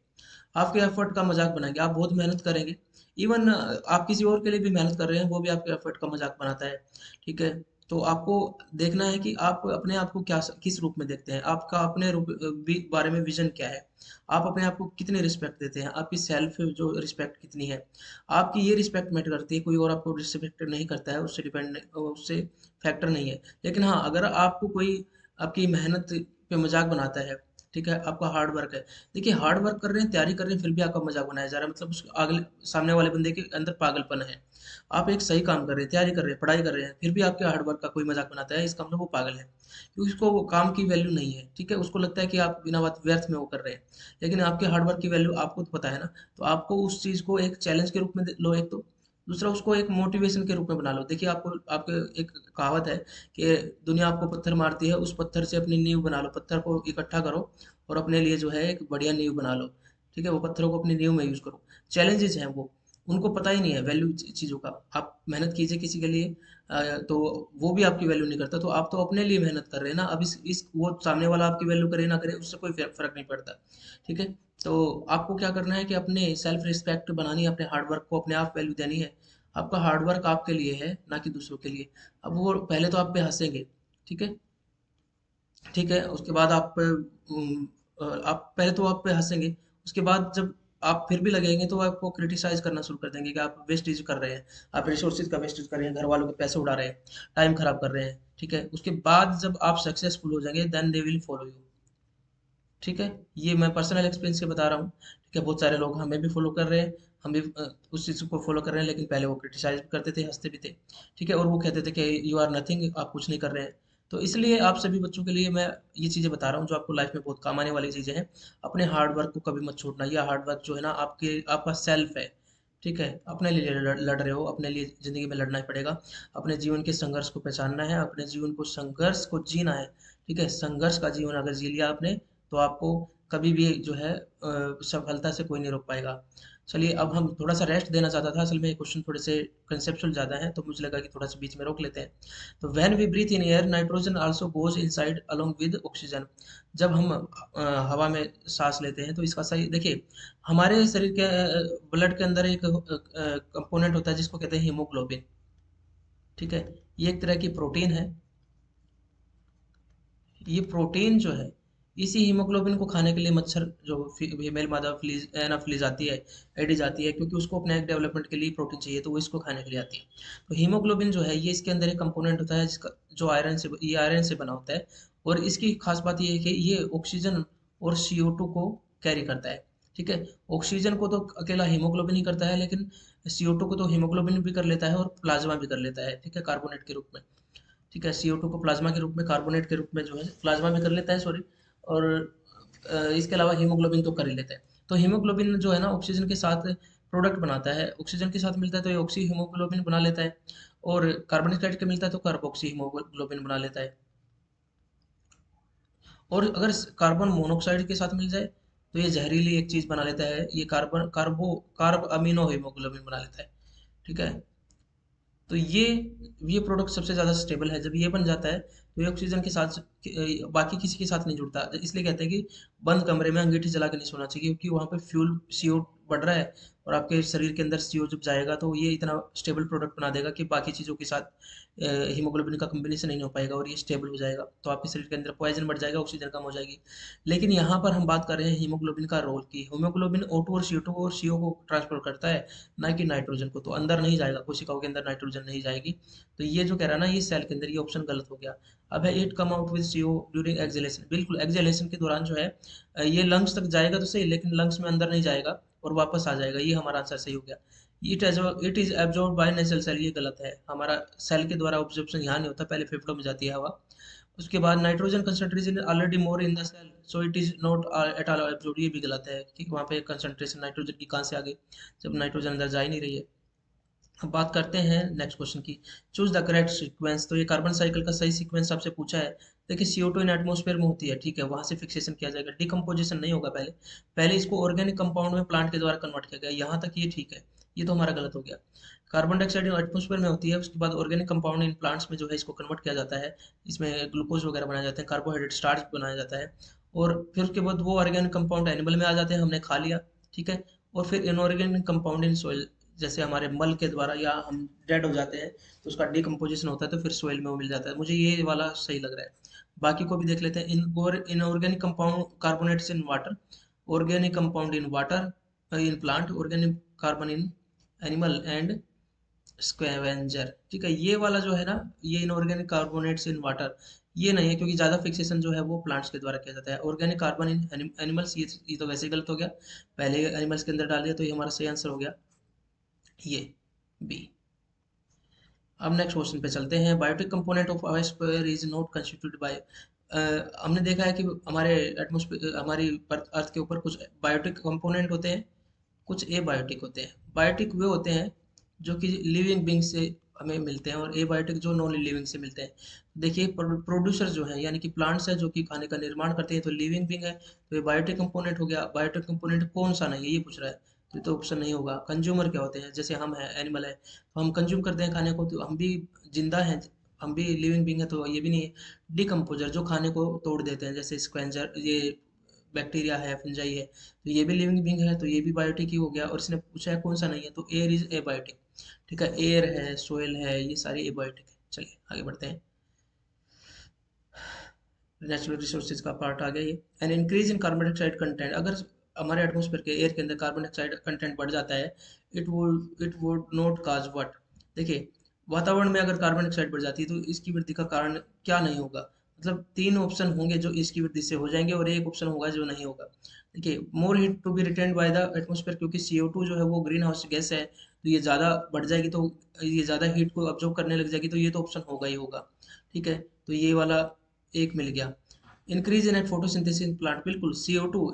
आपके एफर्ट का मजाक बनाएंगे, आप बहुत मेहनत करेंगे। इवन आप किसी और के लिए भी मेहनत कर रहे हैं, वो भी आपके एफर्ट का मजाक बनाता है, ठीक है। तो आपको देखना है कि आप अपने आप को क्या, किस रूप में देखते हैं, आपका अपने रूप बारे में विजन क्या है, आप अपने आप को कितने रिस्पेक्ट देते हैं, आपकी सेल्फ जो रिस्पेक्ट कितनी है। आपकी ये रिस्पेक्ट मैटर करती है, कोई और आपको रिस्पेक्ट नहीं करता है, उससे डिपेंड, उससे फैक्टर नहीं है। लेकिन हाँ, अगर आपको कोई आपकी मेहनत पे मजाक बनाता है, ठीक है, आपका हार्ड वर्क है, देखिए हार्ड वर्क कर रहे हैं, तैयारी कर रहे हैं, फिर भी आपका मजाक बनाया जा रहा है, मतलब उस अगले सामने वाले बंदे के अंदर पागलपन है। आप एक सही काम कर रहे हैं, तैयारी कर रहे हैं, पढ़ाई कर रहे हैं, फिर भी आपके हार्ड वर्क का कोई मजाक बनाता है, इसका मतलब वो पागल है, क्योंकि उसको वो काम की वैल्यू नहीं है, ठीक है, उसको लगता है कि आप बिना बात व्यर्थ में वो कर रहे हैं। लेकिन आपके हार्ड वर्क की वैल्यू आपको तो पता है ना। तो आपको उस चीज को एक चैलेंज के रूप में लो, एक तो दूसरा उसको एक मोटिवेशन के रूप में बना लो। देखिए, आपको आपके एक कहावत है कि दुनिया आपको पत्थर मारती है, उस पत्थर से अपनी नींव बना लो, पत्थर को इकट्ठा करो और अपने लिए जो है एक बढ़िया नींव बना लो, ठीक है, वो पत्थरों को अपनी नींव में यूज करो। चैलेंजेस हैं वो, उनको पता ही नहीं है वैल्यू चीज़ों का। आप मेहनत कीजिए किसी के लिए, तो वो भी आपकी वैल्यू नहीं करता, तो आप तो अपने लिए मेहनत कर रहे हैं ना। अब इस वो सामने वाला आपकी वैल्यू करे ना करे, उससे कोई फर्क नहीं पड़ता, ठीक है। तो आपको क्या करना है कि अपने सेल्फ रिस्पेक्ट बनानी है, अपने हार्ड वर्क को अपने आप वैल्यू देनी है। आपका हार्ड वर्क आपके लिए है, ना कि दूसरों के लिए। अब वो पहले तो आप पे हंसेंगे, ठीक है, ठीक है, उसके बाद आप पहले तो आप पे हंसेंगे, उसके बाद जब आप फिर भी लगेंगे तो आपको क्रिटिसाइज करना शुरू कर देंगे कि आप वेस्टेज कर रहे हैं, आप रिसोर्सेज का वेस्टेज कर रहे हैं, घर वालों के पैसे उड़ा रहे हैं, टाइम खराब कर रहे हैं, ठीक है। उसके बाद जब आप सक्सेसफुल हो जाएंगे, then they will follow you, ठीक है। ये मैं पर्सनल एक्सपीरियंस से बता रहा हूँ, ठीक है। बहुत सारे लोग हमें भी फॉलो कर रहे हैं, हम भी उस चीज़ को फॉलो कर रहे हैं, लेकिन पहले वो क्रिटिसाइज भी करते थे, हंसते भी थे, ठीक है, और वो कहते थे कि यू आर नथिंग, आप कुछ नहीं कर रहे हैं। तो इसलिए आप सभी बच्चों के लिए मैं ये चीज़ें बता रहा हूँ जो आपको लाइफ में बहुत काम आने वाली चीज़ें हैं। अपने हार्ड वर्क को कभी मत छोड़ना, ये हार्ड वर्क जो है ना आपके आपका सेल्फ है, ठीक है, अपने लिए लड़ रहे हो, अपने लिए ज़िंदगी में लड़ना ही पड़ेगा। अपने जीवन के संघर्ष को पहचानना है, अपने जीवन को संघर्ष को जीना है, ठीक है? संघर्ष का जीवन अगर जी लिया आपने, तो आपको कभी भी जो है सफलता से कोई नहीं रोक पाएगा। चलिए, अब हम थोड़ा-सा रेस्ट देना चाहता था, असल में ये क्वेश्चन थोड़े से कंसेप्चुअल ज़्यादा हैं, तो मुझे लगा कि थोड़ा-सा बीच में रोक लेते हैं। तो when we breathe in air, nitrogen also goes inside along with oxygen. जब हम हवा में साँस लेते हैं, तो इसका सही देखिए, हमारे शरीर के ब्लड के अंदर एक कंपोनेंट होता है जिसको कहते हैं हीमोग्लोबिन, ठीक है? ये एक तरह की प्रोटीन है। ये प्रोटीन जो है, इसी हीमोग्लोबिन को खाने के लिए मच्छर जो फीमेल मादा फ्लीज एनाफ्लीज आती है, एडिज आती है, क्योंकि उसको अपने डेवलपमेंट के लिए प्रोटीन चाहिए, तो वो इसको खाने के लिए आती है। तो हीमोग्लोबिन जो है, ये इसके अंदर एक कंपोनेंट होता है जिसका जो आयरन से बना होता है, और इसकी खास बात ये है कि ये ऑक्सीजन और CO2 को कैरी करता है, ठीक है? ऑक्सीजन को तो अकेला हीमोग्लोबिन ही करता है, लेकिन CO2 को तो हीमोग्लोबिन भी कर लेता है और प्लाज्मा भी कर लेता है, ठीक है? कार्बोनेट के रूप में। ठीक है, CO2 को प्लाज्मा के रूप में, कार्बोनेट के रूप में जो है प्लाज्मा में कर लेता है, सॉरी। और इसके अलावा हीमोग्लोबिन तो कर ही लेता है। तो हीमोग्लोबिन जो है ना, ऑक्सीजन के साथ प्रोडक्ट बनाता है, ऑक्सीजन के साथ मिलता है तो ये ऑक्सी हीमोग्लोबिन बना लेता है, और कार्बन डाइऑक्साइड के मिलता है तो कार्बोक्सी हीमोग्लोबिन बना लेता है। और अगर कार्बन मोनोऑक्साइड के साथ मिल जाए तो ये जहरीली एक चीज बना लेता है, ये कार्ब अमीनो हीमोग्लोबिन बना लेता है, ठीक है? तो ये प्रोडक्ट सबसे ज़्यादा स्टेबल है। जब ये बन जाता है तो ये ऑक्सीजन के साथ बाकी किसी के साथ नहीं जुड़ता, इसलिए कहते हैं कि बंद कमरे में अंगीठी जला के नहीं सोना चाहिए, क्योंकि वहाँ पे फ्यूल CO बढ़ रहा है, और आपके शरीर के अंदर CO जब जाएगा तो ये इतना स्टेबल प्रोडक्ट बना देगा कि बाकी चीज़ों के साथ हीमोग्लोबिन का कम्बिनेशन नहीं हो पाएगा, और ये स्टेबल हो जाएगा, तो आपके शरीर के अंदर पॉइजन बढ़ जाएगा, ऑक्सीजन कम हो जाएगी। लेकिन यहाँ पर हम बात कर रहे हैं हीमोग्लोबिन का रोल की, हीमोग्लोबिन O2 और CO2 और CO को ट्रांसफर करता है, ना कि नाइट्रोजन को। तो अंदर नहीं जाएगा, कोशिकाओं के अंदर नाइट्रोजन नहीं जाएगी। तो ये जो कह रहा है ना, ये सेल के अंदर, ये ऑप्शन गलत हो गया। अब है it come out with CO during exhalation, बिल्कुल एक्सहेलेशन के दौरान जो है ये लंग्स तक जाएगा तो सही, लेकिन लंग्स में अंदर नहीं जाएगा और वापस आ जाएगा, ये हमारा आंसर सही हो गया। It is absorb by nasal cell, ये गलत है, हमारा सेल के द्वारा ऑब्जॉर्प्शन यहाँ नहीं होता, पहले फेफड़ों में जाती है हवा। उसके बाद nitrogen concentration already more in the cell, so it is not at all absorb, ये भी गलत है कि वहाँ पे कंसंट्रेशन नाइट्रोजन की कहाँ से आ गई, जब नाइट्रोजन अंदर जा ही नहीं रही है। अब बात करते हैं नेक्स्ट क्वेश्चन की। चूज द करेक्ट सीक्वेंस, तो ये कार्बन साइकिल का सही सीक्वेंस आपसे पूछा है। देखिए, CO2 इन एटमॉस्फेयर में होती है, ठीक है, वहां से फिक्सेशन किया जाएगा, डिकम्पोजिशन नहीं होगा पहले। पहले इसको ऑर्गेनिक कंपाउंड में प्लांट के द्वारा कन्वर्ट किया गया, यहाँ तक ये ठीक है, ये तो हमारा गलत हो गया। कार्बन डाइऑक्साइड एटमॉस्फेयर में होती है, उसके बाद ऑर्गेनिक कंपाउंड इन प्लांट्स में जो है इसको कन्वर्ट किया जाता है, इसमें ग्लूकोज वगैरह बनाए जाते हैं, कार्बोहाइड्रेट स्टार्च बनाया जाता है, और फिर उसके बाद वो ऑर्गेनिक कंपाउंड एनिमल में आ जाते हैं, हमने खा लिया, ठीक है। और फिर इनऑर्गेनिक कंपाउंड इन सॉइल, जैसे हमारे मल के द्वारा या हम डेड हो जाते हैं तो उसका डिकम्पोजिशन होता है, तो फिर सोइल में वो मिल जाता है। मुझे ये वाला सही लग रहा है। बाकी को भी देख लेते हैं। Inorganic compound carbonates in water, organic compound in water in plant, organic carbon in animal and scavenger, ठीक है। ये वाला जो है ना, ये इनऑर्गेनिक कार्बोनेट्स इन वाटर, ये नहीं है, क्योंकि ज़्यादा फिक्सेशन जो है वो प्लांट्स के द्वारा किया जाता है। ऑर्गेनिक कार्बन इन एनिमल्स, ये तो वैसे ही गलत हो गया, पहले एनिमल्स के अंदर डाल दिया, तो ये हमारा सही आंसर हो गया, ये बी। अब नेक्स्ट क्वेश्चन पे चलते हैं। Biotic component of biosphere is not constituted by, हमने देखा है कि हमारे एटमॉस्फेयर, हमारी अर्थ के ऊपर कुछ बायोटिक कंपोनेंट होते हैं, कुछ ए बायोटिक होते हैं। बायोटिक वे होते हैं जो कि लिविंग बींग से हमें मिलते हैं, और ए बायोटिक जो नॉन लिविंग से मिलते हैं। देखिए, प्रोड्यूसर जो है, यानी कि प्लांट्स है जो कि खाने का निर्माण करते हैं, तो लिविंग बींग है, तो ये बायोटिक कंपोनेंट हो गया। बायोटिक कंपोनेंट कौन सा नहीं है, ये पूछ रहा है, तो ये तो ऑप्शन नहीं होगा। कंज्यूमर क्या होते हैं, जैसे हम हैं, एनिमल है, तो हम कंज्यूम करते हैं खाने को, तो हम भी जिंदा हैं, हम भी लिविंग बींग है, तो ये भी नहीं है। डिकम्पोजर जो खाने को तोड़ देते हैं, जैसे स्क्वेंजर, ये बैक्टीरिया है, फंजाई है, तो ये भी लिविंग बींग है, तो ये भी बायोटिक ही हो गया। और इसने पूछा है कौन सा नहीं है, तो एयर इज ए बायोटिक, ठीक है। एयर है, सोयल है, ये सारे ए बायोटिक है। चलिए आगे बढ़ते हैं। नेचुरल रिसोर्सेज का पार्ट आ गया ये। An increase in carbon dioxide content, अगर हमारे एटमॉस्फेयर के एयर के अंदर कार्बन डाइऑक्साइड कंटेंट बढ़ जाता है, it would not cause what. देखिए, वातावरण में अगर कार्बन डाइऑक्साइड बढ़ जाती है तो इसकी वृद्धि का कारण क्या नहीं होगा। मतलब तीन ऑप्शन होंगे जो इसकी वृद्धि से हो जाएंगे, और एक ऑप्शन होगा जो नहीं होगा। देखिए, more heat to be retained by the atmosphere, क्योंकि CO2 जो है वो ग्रीन हाउस गैस है, तो ये ज़्यादा बढ़ जाएगी, तो ये ज़्यादा हीट को अब्जॉर्ब करने लग जाएगी, तो ये तो ऑप्शन होगा ही होगा, ठीक है। तो ये वाला एक मिल गया। Increase in photosynthesis in plant, बिल्कुल CO2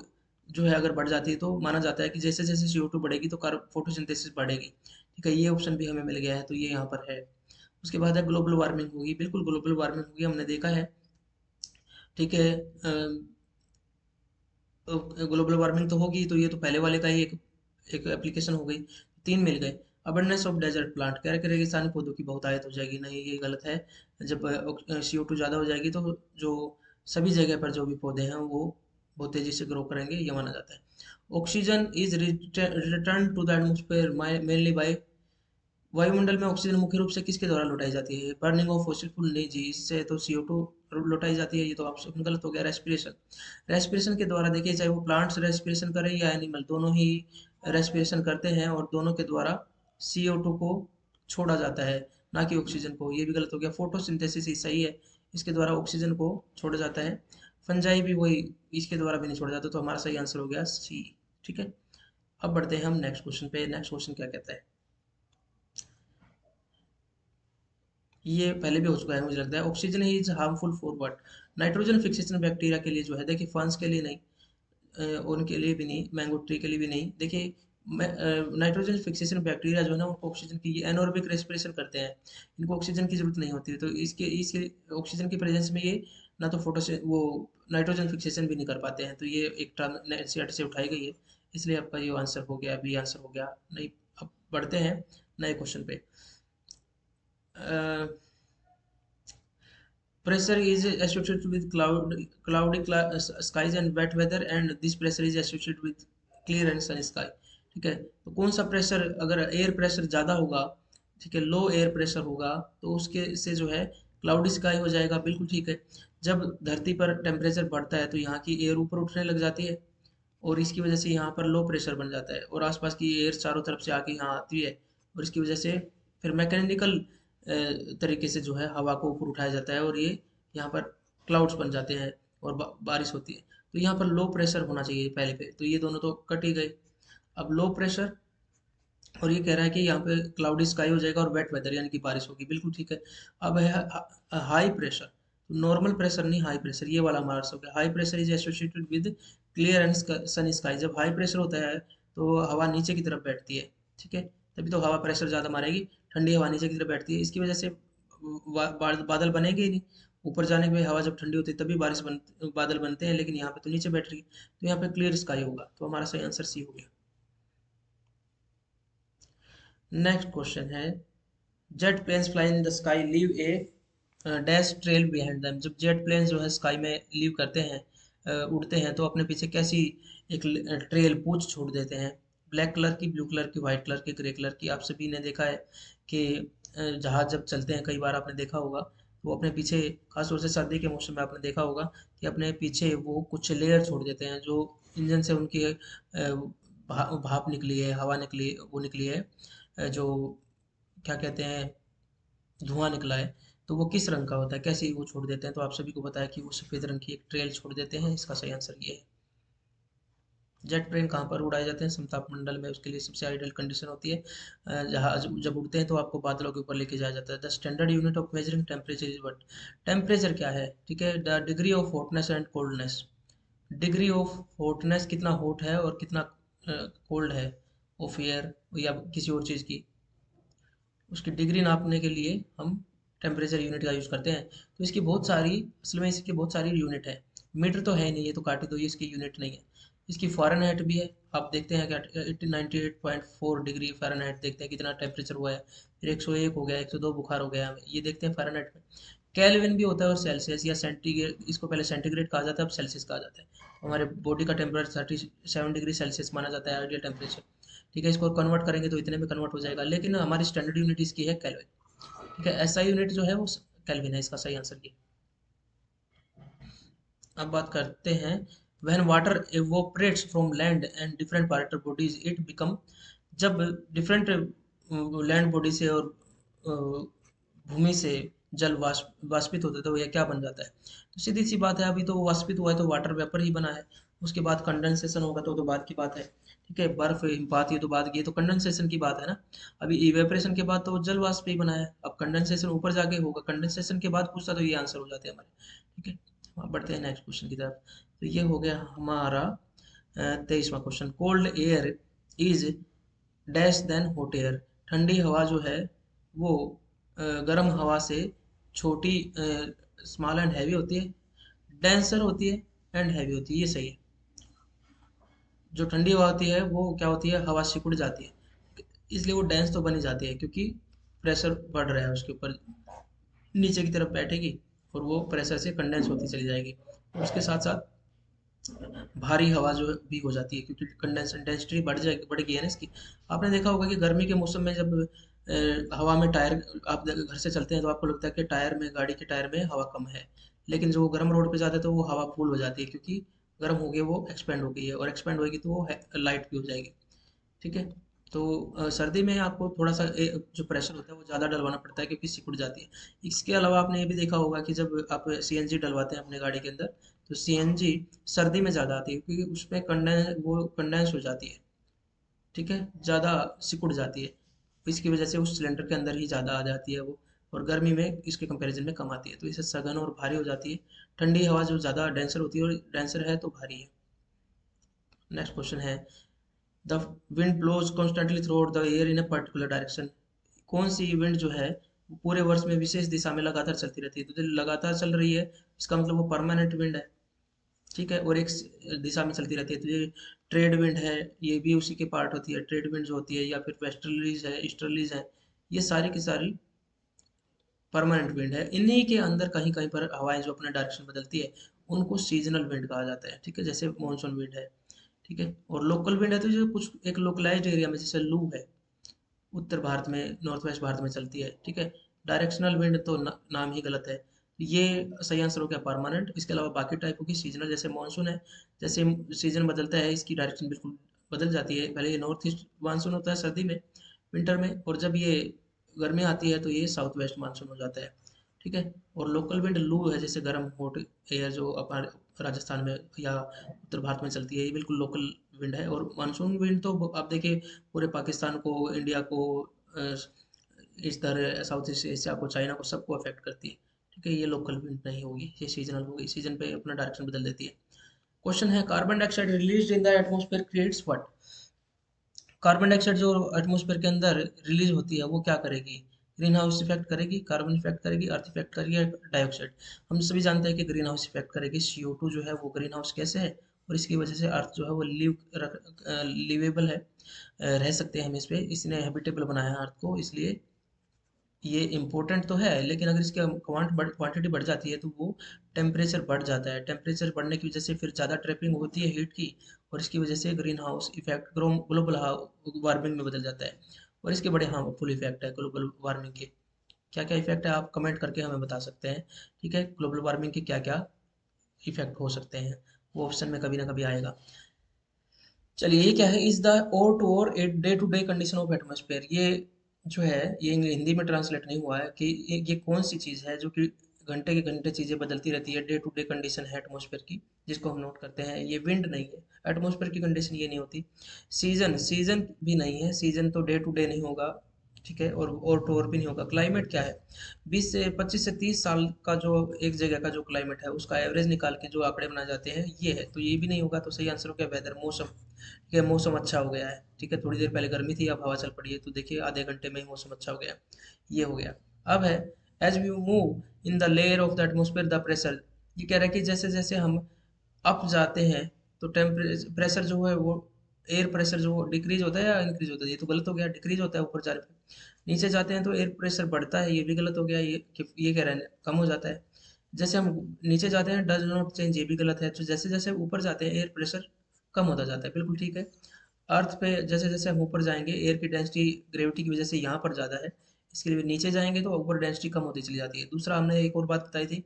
जो है अगर बढ़ जाती है तो माना जाता है कि जैसे जैसे CO2 बढ़ेगी तो कार्बन फोटोसिंथेसिस बढ़ेगी। ठीक है, ये ऑप्शन भी हमें मिल गया है, तो ये यहाँ पर है। उसके बाद है ग्लोबल वार्मिंग होगी, बिल्कुल ग्लोबल वार्मिंग होगी, हमने देखा है। ठीक है, ग्लोबल वार्मिंग तो होगी, तो ये तो पहले वाले का ही एक एक एप्लीकेशन हो गई। तीन मिल गए। अबंडेंस ऑफ डेजर्ट प्लांट, कह रहे कि रेगिस्तानी पौधों की बहुतायत हो जाएगी, नहीं ये गलत है। जब CO2 ज़्यादा हो जाएगी तो जो सभी जगह पर जो भी पौधे हैं वो बहुत तेजी से ग्रो करेंगे, ये माना जाता है। Oxygen is return to the atmosphere mainly by, वायुमंडल में ऑक्सीजन मुख्य रूप से किसके द्वारा लौटाई जाती है? बर्निंग ऑफ फॉसिल फ्यूल, नहीं जी, इससे तो CO2 लौटाई जाती है, ये तो ऑप्शन गलत हो गया। रेस्पिरेशन, रेस्पिरेशन के द्वारा देखिए, चाहे वो प्लांट्स रेस्पिरेशन करें या एनिमल, दोनों ही रेस्पिरेशन करते हैं और दोनों के द्वारा CO2 को छोड़ा जाता है, ना कि ऑक्सीजन को, ये भी गलत हो गया। फोटोसिंथेसिस ही सही है, इसके द्वारा ऑक्सीजन को छोड़ा जाता है। फंजाई भी वही, इसके द्वारा भी नहीं छोड़ा जाता, तो हमारा सही आंसर हो गया C। ठीक है, अब बढ़ते हैं हम नेक्स्ट क्वेश्चन पे। नेक्स्ट क्वेश्चन क्या कहता है, ये पहले भी हो चुका है मुझे लगता है। Oxygen is harmful for what? Nitrogen fixation bacteria के लिए जो है, देखिए फंस के लिए नहीं, उनके लिए भी नहीं, मैंगो ट्री के लिए भी नहीं। देखिए नाइट्रोजन फिक्सेशन बैक्टीरिया जो है ना, उनको ऑक्सीजन की, ये एनोरोबिक रेस्पिरेशन करते हैं, इनको ऑक्सीजन की जरूरत नहीं होती है, तो इसके ऑक्सीजन की प्रेजेंस में ये ना तो फोटो से वो नाइट्रोजन फिक्सेशन भी नहीं कर पाते हैं, तो ये एक टर्म NCERT से उठाई गई है, इसलिए आपका ये आंसर हो गया, बी आंसर हो गया। नहीं, अब बढ़ते हैं नए क्वेश्चन पे। Pressure is associated with cloudy skies and wet weather, and this pressure is associated with clear and sunny sky। ठीक है, तो कौन सा प्रेशर, अगर एयर प्रेशर ज़्यादा होगा, ठीक है, लो एयर प्रेशर होगा, तो उसके से जो है क्लाउडी स्काई हो जाएगा, बिल्कुल ठीक है। जब धरती पर टेम्परेचर बढ़ता है तो यहाँ की एयर ऊपर उठने लग जाती है, और इसकी वजह से यहाँ पर लो प्रेशर बन जाता है, और आसपास की एयर चारों तरफ से आके यहाँ आती है, और इसकी वजह से फिर मैकेनिकल तरीके से जो है हवा को ऊपर उठाया जाता है, और ये यहाँ पर क्लाउड्स बन जाते हैं और बारिश होती है। तो यहाँ पर लो प्रेशर होना चाहिए पहले पे, तो ये दोनों तो कट ही गए। अब लो प्रेशर, और ये कह रहा है कि यहाँ पे क्लाउडी स्काई हो जाएगा और वेट वेदर यानी कि बारिश होगी, बिल्कुल ठीक है। अब है हाई प्रेशर, नॉर्मल प्रेशर नहीं, हाई प्रेशर, ये वाला हमारा हो गया। High pressure is associated with clear and Sunny sky, जब हाई प्रेशर होता है तो हवा नीचे की तरफ बैठती है, ठीक है, तभी तो हवा प्रेशर ज़्यादा मारेगी, ठंडी हवा नीचे की तरफ बैठती है, इसकी वजह से बादल बनेंगे ही नहीं। ऊपर जाने पे हवा जब ठंडी होती है तभी बादल बनते हैं, लेकिन यहाँ पे तो नीचे बैठ रही है, तो यहाँ पे क्लियर स्काई होगा, तो हमारा सही आंसर C हो गया। नेक्स्ट क्वेश्चन है, jet planes fly in the sky leave a dash trail behind them, जब जेट प्लेन जो है स्काई में लीव करते हैं, उड़ते हैं, तो अपने पीछे कैसी एक ट्रेल पूंछ छोड़ देते हैं? ब्लैक कलर की, ब्लू कलर की, व्हाइट कलर की, ग्रे कलर की। आप सभी ने देखा है कि जहाज जब चलते हैं, कई बार आपने देखा होगा, वो अपने पीछे, खासतौर से सर्दी के मौसम में आपने देखा होगा कि अपने पीछे वो कुछ लेयर छोड़ देते हैं, जो इंजन से उनकी भाप निकली है, हवा निकली, वो निकली है, जो क्या कहते हैं, धुआं निकला है, तो वो किस रंग का होता है, कैसे वो छोड़ देते हैं? तो आप सभी को पता है कि वो सफेद रंग की एक ट्रेल छोड़ देते हैं, इसका सही आंसर ये है। जेट प्लेन कहाँ पर उड़ाए जाते हैं? समताप मंडल में, उसके लिए सबसे आइडियल कंडीशन होती है। जहाज जब उड़ते हैं तो आपको बादलों के ऊपर लेके जाया जाता है। The standard unit of measuring temperature is what? Temperature क्या है? ठीक है, the degree of hotness and coldness, degree of hotness कितना हॉट है और कितना कोल्ड है, ऑफ एयर या किसी और चीज़ की, उसकी डिग्री नापने के लिए हम टेम्परेचर यूनिट का यूज़ करते हैं। तो इसकी बहुत सारी, असल में इसकी बहुत सारी यूनिट है, मीटर तो है नहीं, ये तो काट ही दो, ये इसकी यूनिट नहीं है। इसकी फ़ारेनहाइट भी है, आप देखते हैं कि 98.4 डिग्री फ़ारेनहाइट देखते हैं कितना टेम्परेचर हुआ है, फिर 101 हो गया, 102 बुखार हो गया, ये देखते हैं फ़ारेनहाइट में। केल्विन भी होता है, और सेल्सियस या सेंटीग्रेड, इसको पहले सेंटीग्रेड कहा जाता है, अब सेल्सियस कहा जाता है। तो हमारे बॉडी का टेम्परेचर 37 डिग्री सेल्सियस माना जाता है आइडियल टेम्परेचर। ठीक है, इसको कन्वर्ट करेंगे तो इतने में कन्वर्ट हो जाएगा, लेकिन हमारी स्टैंडर्ड यूनिट इसकी है केल्विन। ठीक है, SI यूनिट जो है वो केल्विन है, इसका सही आंसर ये। अब बात करते हैं, when water evaporates from land and different water bodies it become, जब डिफरेंट लैंड बॉडी से और भूमि से जल वाष्पित होता है तो यह क्या बन जाता है? तो सीधी सी बात है, अभी तो वो वाष्पित हुआ है तो वाटर वेपर ही बना है, उसके बाद कंडेंसेशन होगा तो बाद की बात है। ठीक है, बर्फ हिमपात, ये तो बात, ये तो कंडेंसेशन की बात है ना। अभी इवेपोरेशन के बाद तो जल वाष्प ही बना है, अब कंडेंसेशन ऊपर जाके होगा, कंडेंसेशन के बाद पूछता तो ये आंसर हो जाते हैं हमारे। ठीक है, अब बढ़ते हैं नेक्स्ट क्वेश्चन की तरफ। तो ये हो गया हमारा 23वां question, cold air is dash then hot air. ठंडी हवा जो है वो गर्म हवा से छोटी, स्मॉल एंड हैवी होती है, डेंसर होती है एंड हैवी होती है, ये सही है। जो ठंडी हवा होती है वो क्या होती है, हवा सिकुड़ जाती है, इसलिए वो डेंस तो बनी जाती है क्योंकि प्रेशर बढ़ रहा है उसके ऊपर, नीचे की तरफ बैठेगी और वो प्रेशर से कंडेंस होती चली जाएगी। उसके साथ साथ भारी हवा जो भी हो जाती है क्योंकि कंडेंस डेंसिटी बढ़ जाएगी, बढ़ गई है ना इसकी। आपने देखा होगा कि गर्मी के मौसम में जब हवा में टायर, आप घर से चलते हैं तो आपको लगता है कि टायर में, गाड़ी के टायर में हवा कम है, लेकिन जो वो गर्म रोड पे जाते हैं तो वो हवा फुल हो जाती है क्योंकि गर्म हो गई, वो एक्सपेंड हो गई है, और एक्सपेंड होगी तो वो लाइट भी हो जाएगी। ठीक है। तो सर्दी में आपको थोड़ा सा जो प्रेशर होता है वो ज़्यादा डलवाना पड़ता है क्योंकि सिकुड़ जाती है। इसके अलावा आपने ये भी देखा होगा कि जब आप सीएनजी डलवाते हैं अपने गाड़ी के अंदर, तो सीएनजी सर्दी में ज़्यादा आती है क्योंकि उसमें कंडेंस हो जाती है। ठीक है, ज़्यादा सिकुड़ जाती है, इसकी वजह से उस सिलेंडर के अंदर ही ज़्यादा आ जाती है वो, और गर्मी में इसके कंपैरिजन में कम आती है, तो इसे सघन और भारी हो जाती है। ठंडी हवा जो ज़्यादा डेंसर होती है, और डेंसर है तो भारी है। नेक्स्ट क्वेश्चन है, the wind blows constantly throughout the air in a particular direction. कौन सी विंड जो है वो पूरे वर्ष में विशेष दिशा में लगातार चलती रहती है, तो जो लगातार चल रही है इसका मतलब वो परमानेंट विंड है। ठीक है, और एक दिशा में चलती रहती है, तो ये ट्रेड विंड है, ये भी उसी के पार्ट होती है। ट्रेड विंड जो होती है, या फिर वेस्टर्लीज है, ईस्टर्लीज है, ये सारी की सारी परमानेंट विंड है। इन्हीं के अंदर कहीं कहीं पर हवाएं जो अपना डायरेक्शन बदलती है उनको सीजनल विंड कहा जाता है। ठीक है, जैसे मॉनसून विंड है। ठीक है, और लोकल विंड है तो जो कुछ एक लोकलाइज्ड एरिया में, जैसे लू है, उत्तर भारत में, नॉर्थ वेस्ट भारत में चलती है। ठीक है, डायरेक्शनल विंड तो नाम ही गलत है। ये सही आंसर हो गया परमानेंट। इसके अलावा बाकी टाइप की सीजनल, जैसे मानसून है, जैसे सीजन बदलता है इसकी डायरेक्शन बिल्कुल बदल जाती है। पहले ये नॉर्थ ईस्ट मानसून होता है सर्दी में, विंटर में, और जब ये गर्मी आती है तो ये साउथ वेस्ट मानसून हो जाता है। ठीक है, और लोकल विंड लू है, जैसे गर्म हॉट एयर जो अपना राजस्थान में या उत्तर भारत में चलती है, ये बिल्कुल लोकल विंड है। और मानसून विंड तो आप देखिए पूरे पाकिस्तान को, इंडिया को, अ, इस तरह साउथ ईस्ट एशिया को, चाइना को, सबको अफेक्ट करती है। ठीक है, ये लोकल विंड नहीं होगी, ये सीजनल होगी, सीजन पे अपना डायरेक्शन बदल देती है। क्वेश्चन है, carbon dioxide release in the atmosphere creates what. Carbon dioxide जो एटमॉस्फेयर के अंदर रिलीज होती है वो क्या करेगी, ग्रीन हाउस इफेक्ट करेगी, कार्बन इफेक्ट करेगी, अर्थ इफेक्ट करेगी, या डाइऑक्साइड। हम सभी जानते हैं कि ग्रीन हाउस इफेक्ट करेगी। CO2 जो है वो ग्रीन हाउस गैस है, और इसकी वजह से अर्थ जो है वो लिवेबल है, रह सकते हैं हम इस पे, इसने हैबिटेबल बनाया है अर्थ को, इसलिए ये इम्पोर्टेंट तो है। लेकिन अगर इसकी क्वांटिटी बढ़ जाती है तो वो टेम्परेचर बढ़ जाता है, टेम्परेचर बढ़ने की वजह से फिर ज़्यादा ट्रैपिंग होती है हीट की, और इसकी वजह से green house effect global warming में बदल जाता है, और इसके बड़े हार्मफुल इफेक्ट है ग्लोबल वार्मिंग के। क्या क्या इफेक्ट है आप कमेंट करके हमें बता सकते हैं। ठीक है, ग्लोबल वार्मिंग के क्या क्या इफेक्ट हो सकते हैं, वो ऑप्शन में कभी ना कभी आएगा। चलिए, ये क्या है, इज द और टू और day to day condition of atmosphere. ये जो है ये हिंदी में ट्रांसलेट नहीं हुआ है कि ये कौन सी चीज़ है जो कि घंटे के घंटे चीज़ें बदलती रहती है, डे टू डे कंडीशन है एटमोस्फेयर की, जिसको हम नोट करते हैं। ये विंड नहीं है, एटमोस्फेयर की कंडीशन ये नहीं होती। सीजन, सीजन भी नहीं है, सीजन तो डे टू डे नहीं होगा। ठीक है, और टू और भी नहीं होगा। क्लाइमेट क्या है, 25 से 30 साल का जो एक जगह का जो क्लाइमेट है उसका एवरेज निकाल के जो आंकड़े बनाए जाते हैं, ये है। तो ये भी नहीं होगा, तो सही आंसर हो गया वेदर, मौसम। ठीक है, मौसम अच्छा हो गया है। ठीक है, थोड़ी देर पहले गर्मी थी, अब हवा चल पड़ी है, तो देखिए आधे घंटे में ही मौसम अच्छा हो गया, ये हो गया। अब है, as we move in the layer of the atmosphere the pressure. ये कह रहा है कि जैसे जैसे हम अप जाते हैं तो टेम्परेचर, प्रेशर जो है वो, एयर प्रेशर जो डिक्रीज होता है या इंक्रीज होता है, ये तो गलत हो गया, डिक्रीज होता है ऊपर जाने पे। नीचे जाते हैं तो एयर प्रेशर बढ़ता है, ये भी गलत हो गया। ये कह रहा है कम हो जाता है। जैसे हम नीचे जाते हैं डज नॉट चेंज, ये भी गलत है। तो जैसे जैसे ऊपर जाते हैं एयर प्रेशर कम होता जाता है, बिल्कुल ठीक है। अर्थ पे जैसे जैसे हम ऊपर जाएंगे एयर की डेंसिटी ग्रेविटी की वजह से यहाँ पर ज़्यादा है, इसके लिए नीचे जाएंगे तो ऊपर डेंसिटी कम होती चली जाती है। दूसरा, हमने एक और बात बताई थी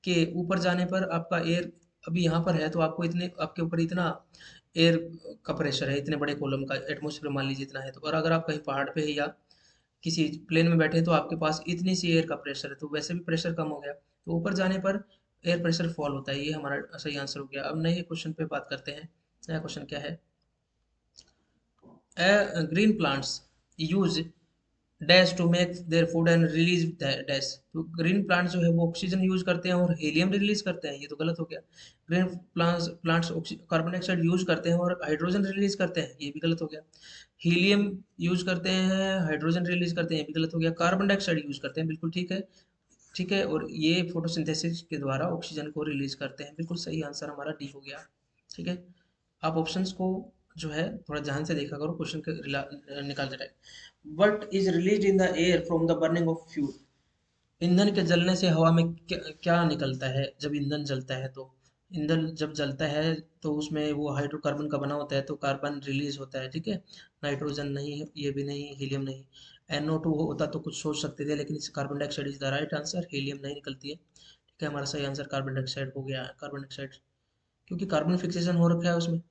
कि ऊपर जाने पर आपका एयर अभी यहाँ पर है तो आपको इतने, आपके ऊपर इतना एयर का प्रेशर है, इतने बड़े कॉलम का एटमोसफेयर मान लीजिए इतना है, तो और अगर आप कहीं पहाड़ पे है या किसी प्लेन में बैठे हैं तो आपके पास इतनी सी एयर का प्रेशर है, तो वैसे भी प्रेशर कम हो गया, तो ऊपर जाने पर एयर प्रेशर फॉल होता है। ये हमारा सही आंसर हो गया। अब नए क्वेश्चन पे बात करते हैं। नया क्वेश्चन क्या है, green plants use dash to make their food and release dash. तो ग्रीन प्लांट्स जो है वो ऑक्सीजन यूज करते हैं और हीलियम रिलीज करते हैं, ये तो गलत हो गया। Green plants plants carbon dioxide use करते हैं और हाइड्रोजन रिलीज करते हैं, ये भी गलत हो गया। हीलियम यूज करते हैं, हाइड्रोजन रिलीज करते हैं, ये भी गलत हो गया। कार्बन डाइऑक्साइड यूज करते हैं, बिल्कुल ठीक है। ठीक है, और ये फोटोसिंथेसिस के द्वारा ऑक्सीजन को रिलीज करते हैं, बिल्कुल सही आंसर हमारा डी हो गया। ठीक है, आप ऑप्शंस को जो है थोड़ा ध्यान से देखा करो, क्वेश्चन के निकालते time. What is release in the air from the burning of fuel. ईंधन के जलने से हवा में क्या निकलता है जब ईंधन जलता है तो। ईंधन जब जलता है तो उसमें वो हाइड्रोकार्बन का बना होता है, तो कार्बन रिलीज होता है, ठीक है। नाइट्रोजन नहीं है, ये भी नहीं, हीलियम नहीं। NO2 होता तो कुछ सोच सकते थे, लेकिन इस carbon dioxide is the right answer, helium नहीं निकलती है। ठीक है, हमारा सही आंसर कार्बन डाइऑक्साइड हो गया, कार्बन डाइऑक्साइड, क्योंकि कार्बन फिक्सेशन हो रखा है उसमें।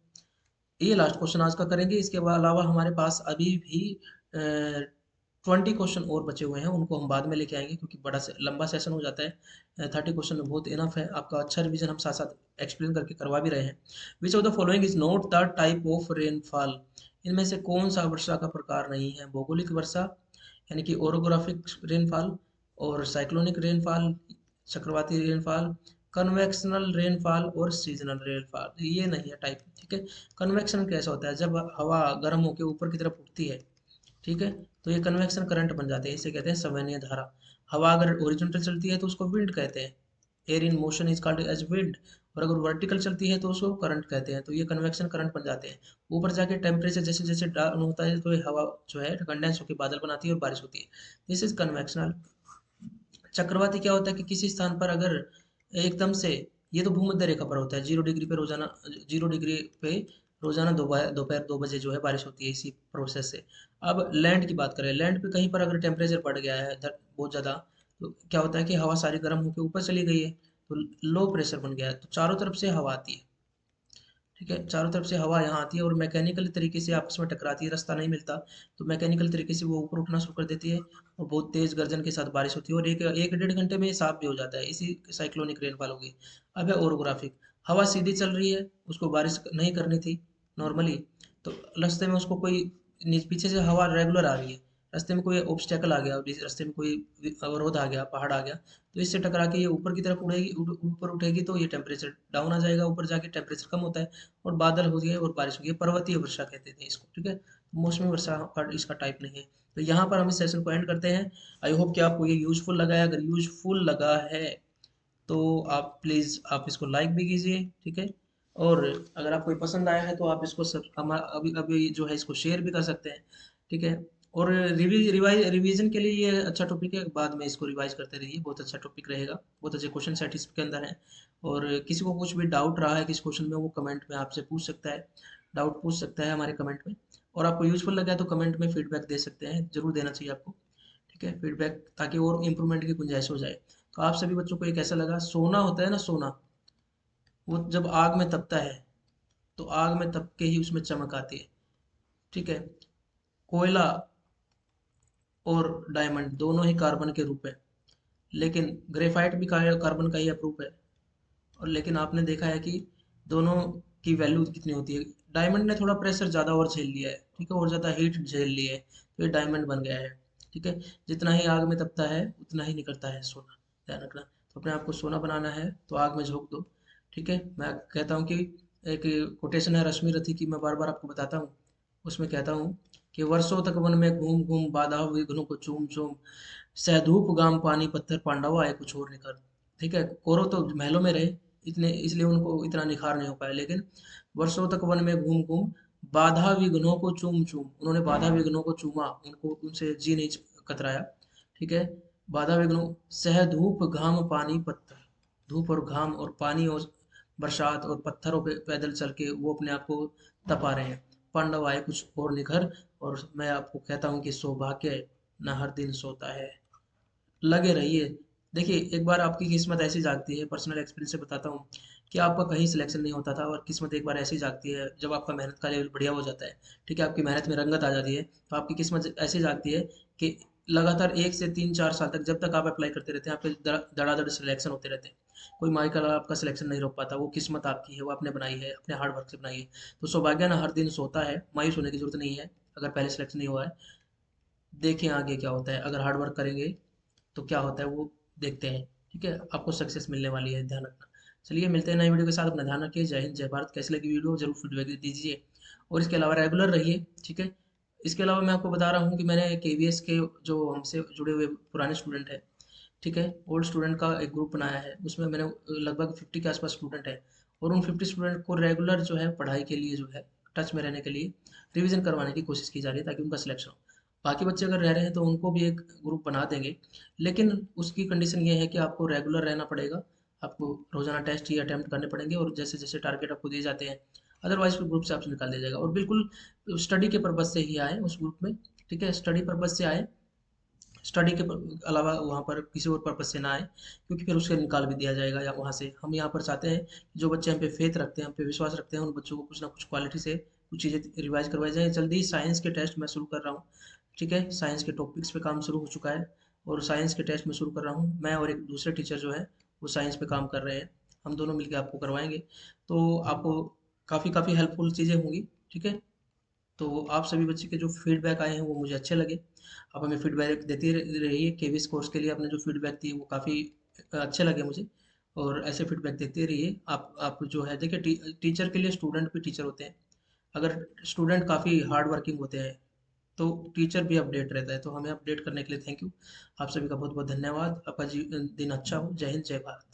ये लास्ट क्वेश्चन आज का करेंगे, इसके अलावा हमारे पास अभी भी 20 क्वेश्चन और बचे हुए हैं, उनको हम बाद में लेके आएंगे क्योंकि बड़ा से लंबा सेशन हो जाता है। 30 क्वेश्चन बहुत इनफ है, आपका अच्छा रिवीजन हम साथ साथ एक्सप्लेन करके करवा भी रहे हैं। Which of the following is not the type of rainfall. इनमें से कौन सा वर्षा का प्रकार नहीं है। भौगोलिक वर्षा यानी कि ओरोग्राफिक रेनफॉल, और साइक्लोनिक रेनफॉल, चक्रवाती रेनफॉल, कन्वेक्शनल रेनफॉल और सीजनल रेनफॉल, ये नहीं है टाइप। ठीक है, कन्वेक्शन कैसा होता है, जब हवा गर्म होकर ऊपर की तरफ उठती है, ठीक है, तो ये कन्वेक्शन करंट बन जाते हैं, इसे कहते हैं संवहनीय धारा। हवा अगर ओरिजेंटल चलती है तो उसको विंड कहते हैं, air in motion is called as wind. और अगर वर्टिकल चलती है तो उसको करंट कहते हैं, तो ये कन्वेक्शन करंट बन जाते हैं। ऊपर जाके टेम्परेचर जैसे जैसे डाउन होता है तो ये हवा जो है कंडेंस होकर बादल बनाती है और बारिश होती है, दिस इज कन्वेक्शनल। चक्रवाती क्या होता है कि किसी स्थान पर अगर एकदम से, ये तो भूमध्य रेखा पर होता है, 0 डिग्री पे रोजाना, 0 डिग्री पे रोजाना दोपहर दोपहर 2 बजे जो है बारिश होती है, इसी प्रोसेस से। अब लैंड की बात करें, लैंड पे कहीं पर अगर टेम्परेचर बढ़ गया है बहुत ज़्यादा, तो क्या होता है कि हवा सारी गर्म होकर ऊपर चली गई है, तो लो प्रेशर बन गया है, तो चारों तरफ से हवा आती है। ठीक है, चारों तरफ से हवा यहाँ आती है और मैकेनिकल तरीके से आपस में टकराती है, रास्ता नहीं मिलता, तो मैकेनिकल तरीके से वो ऊपर उठना शुरू कर देती है और बहुत तेज गर्जन के साथ बारिश होती है, और एक एक डेढ़ घंटे में ये साफ भी हो जाता है, इसी साइक्लोनिक रेनफॉल होगी। अब है ओरोग्राफिक। हवा सीधी चल रही है, उसको बारिश नहीं करनी थी नॉर्मली, तो रास्ते में उसको कोई पीछे से हवा रेगुलर आ रही है, रास्ते में कोई ऑब्स्टेकल आ गया, रास्ते में कोई अवरोध आ गया, पहाड़ आ गया, तो इससे टकरा के ये ऊपर की तरफ उड़ेगी, ऊपर उठेगी, तो ये टेम्परेचर डाउन आ जाएगा, ऊपर जाके टेम्परेचर कम होता है और बादल हो गए और बारिश हो गई, पर्वतीय वर्षा कहते थे इसको। ठीक है, मौसमी वर्षा का इसका टाइप नहीं है। तो यहाँ पर हम इस सेशन को एंड करते हैं। आई होप कि आपको ये यूजफुल लगा है, अगर यूजफुल लगा है तो आप प्लीज़ आप इसको लाइक भी कीजिए, ठीक है। और अगर आपको ये पसंद आया है तो आप इसको सब अभी अभी जो है इसको शेयर भी कर सकते हैं, ठीक है। और रिवीजन के लिए ये अच्छा टॉपिक है, बाद में इसको रिवाइज करते रहिए, बहुत अच्छा टॉपिक रहेगा, बहुत अच्छे क्वेश्चन सेट इसके अंदर है। और किसी को कुछ भी डाउट रहा है किस क्वेश्चन में, वो कमेंट में आपसे पूछ सकता है, डाउट पूछ सकता है हमारे कमेंट में। और आपको यूजफुल लगा तो कमेंट में फीडबैक दे सकते हैं, जरूर देना चाहिए आपको। ठीक है, फीडबैक, ताकि और इम्प्रूवमेंट की गुंजाइश हो जाए। तो आप सभी बच्चों को ये कैसा लगा, सोना होता है ना, सोना, वो जब आग में तपता है तो आग में तप के ही उसमें चमक आती है। ठीक है, कोयला और डायमंड दोनों ही कार्बन के रूप है, लेकिन ग्रेफाइट भी कार्बन का ही अप्रूप है। और लेकिन आपने देखा है कि दोनों की वैल्यू कितनी होती है। डायमंड ने थोड़ा प्रेशर ज़्यादा और झेल लिया है, ठीक है, और ज़्यादा हीट झेल ली है, तो ये डायमंड बन गया है। ठीक है, जितना ही आग में तपता है उतना ही निकलता है सोना, ध्यान रखना। तो अपने आप को सोना बनाना है तो आग में झोंक दो। ठीक है, मैं कहता हूँ कि एक कोटेशन है रश्मि रथी की, मैं बार बार आपको बताता हूँ, उसमें कहता हूँ कि वर्षों तक वन में घूम घूम बाधा विघ्नों को चूम चूम, सहधूप गाम पानी पत्थर पांडव आए कुछ और निकर। ठीक है, कौरव तो महलों में रहे इतने, इसलिए उनको इतना निखार नहीं हो पाया, लेकिन वर्षों तक वन में घूम घूम बाधा विघ्नों को चूम चूम, उन्होंने बाधा विघ्नों को चूमा, उनको उनसे जी नहीं कतराया। ठीक है, बाधा विघ्नों, सह धूप घाम पानी पत्थर, धूप और घाम और पानी और बरसात और पत्थरों पे पैदल चल के वो अपने आप को तपा रहे हैं, पांडव आए कुछ और निखर। और मैं आपको कहता हूँ कि सौभाग्य न हर दिन सोता है, लगे रहिए। देखिए, एक बार आपकी किस्मत ऐसी जागती है, पर्सनल एक्सपीरियंस से बताता हूँ कि आपका कहीं सिलेक्शन नहीं होता था, और किस्मत एक बार ऐसी जागती है जब आपका मेहनत का लेवल बढ़िया हो जाता है, ठीक है, आपकी मेहनत में रंगत आ जाती है, तो आपकी किस्मत ऐसी जागती है कि लगातार 1 से 3 4 साल तक जब तक आप अप्लाई करते रहते हैं, आपके धड़ाधड़ सिलेक्शन होते रहते हैं। कोई माइकल आपका सिलेक्शन नहीं रोक पाता, वो किस्मत आपकी है, वो आपने बनाई है, अपने हार्ड वर्क से बनाई है। तो सौभाग्य ना हर दिन सोता है, मायूस होने की जरूरत नहीं है अगर पहले सिलेक्शन नहीं हुआ है। देखें आगे क्या होता है, अगर हार्ड वर्क करेंगे तो क्या होता है वो देखते हैं। ठीक है, आपको सक्सेस मिलने वाली है, ध्यान रखना। चलिए मिलते हैं नई वीडियो के साथ, अपना ध्यान रखिए। जय हिंद जय भारत। कैसी लगी वीडियो जरूर फीडबैक दीजिए, और इसके अलावा रेगुलर रहिए। ठीक है, इसके अलावा मैं आपको बता रहा हूँ कि मैंने केवीएस के जो हमसे जुड़े हुए पुराने स्टूडेंट हैं, ठीक है, ओल्ड स्टूडेंट का एक ग्रुप बनाया है, उसमें मैंने लगभग 50 के आसपास स्टूडेंट है, और उन 50 स्टूडेंट को रेगुलर जो है पढ़ाई के लिए जो है टच में रहने के लिए रिवीजन करवाने की कोशिश की जा रही है, ताकि उनका सिलेक्शन हो। बाकी बच्चे अगर रह रहे हैं तो उनको भी एक ग्रुप बना देंगे, लेकिन उसकी कंडीशन ये है कि आपको रेगुलर रहना पड़ेगा। आपको रोजाना टेस्ट ही अटेम्प्ट करने पड़ेंगे, और जैसे जैसे टारगेट आपको दिए जाते हैं, अदरवाइज फिर ग्रुप से आपसे निकाल दिया जाएगा। और बिल्कुल स्टडी के पर्पज से ही आए उस ग्रुप में। ठीक है, स्टडी पर्पज से आए, स्टडी के अलावा वहाँ पर किसी और पर्पज से ना आए, क्योंकि फिर उससे निकाल भी दिया जाएगा। या वहाँ से हम यहाँ पर चाहते हैं कि जो बच्चे हम पे फेथ रखते हैं, हम पे विश्वास रखते हैं, उन बच्चों को कुछ ना कुछ क्वालिटी से कुछ चीज़ें रिवाइज करवाई जाए। जल्दी ही साइंस के टेस्ट मैं शुरू कर रहा हूँ। ठीक है, साइंस के टॉपिक्स पे काम शुरू हो चुका है, और साइंस के टेस्ट में शुरू कर रहा हूँ। मैं और एक दूसरे टीचर जो है वो साइंस पे काम कर रहे हैं, हम दोनों मिलकर आपको करवाएंगे। तो आपको काफ़ी काफ़ी हेल्पफुल चीज़ें होंगी। ठीक है, तो आप सभी बच्चे के जो फीडबैक आए हैं वो मुझे अच्छे लगे। आप हमें फीडबैक देते रहिए। केवीएस कोर्स के लिए आपने जो फीडबैक दी वो काफ़ी अच्छे लगे मुझे, और ऐसे फीडबैक देते रहिए। आप जो है देखिए, टीचर के लिए स्टूडेंट भी टीचर होते हैं। अगर स्टूडेंट काफ़ी हार्ड वर्किंग होते हैं तो टीचर भी अपडेट रहता है। तो हमें अपडेट करने के लिए थैंक यू। आप सभी का बहुत बहुत धन्यवाद। आपका दिन अच्छा हो। जय हिंद जय भारत।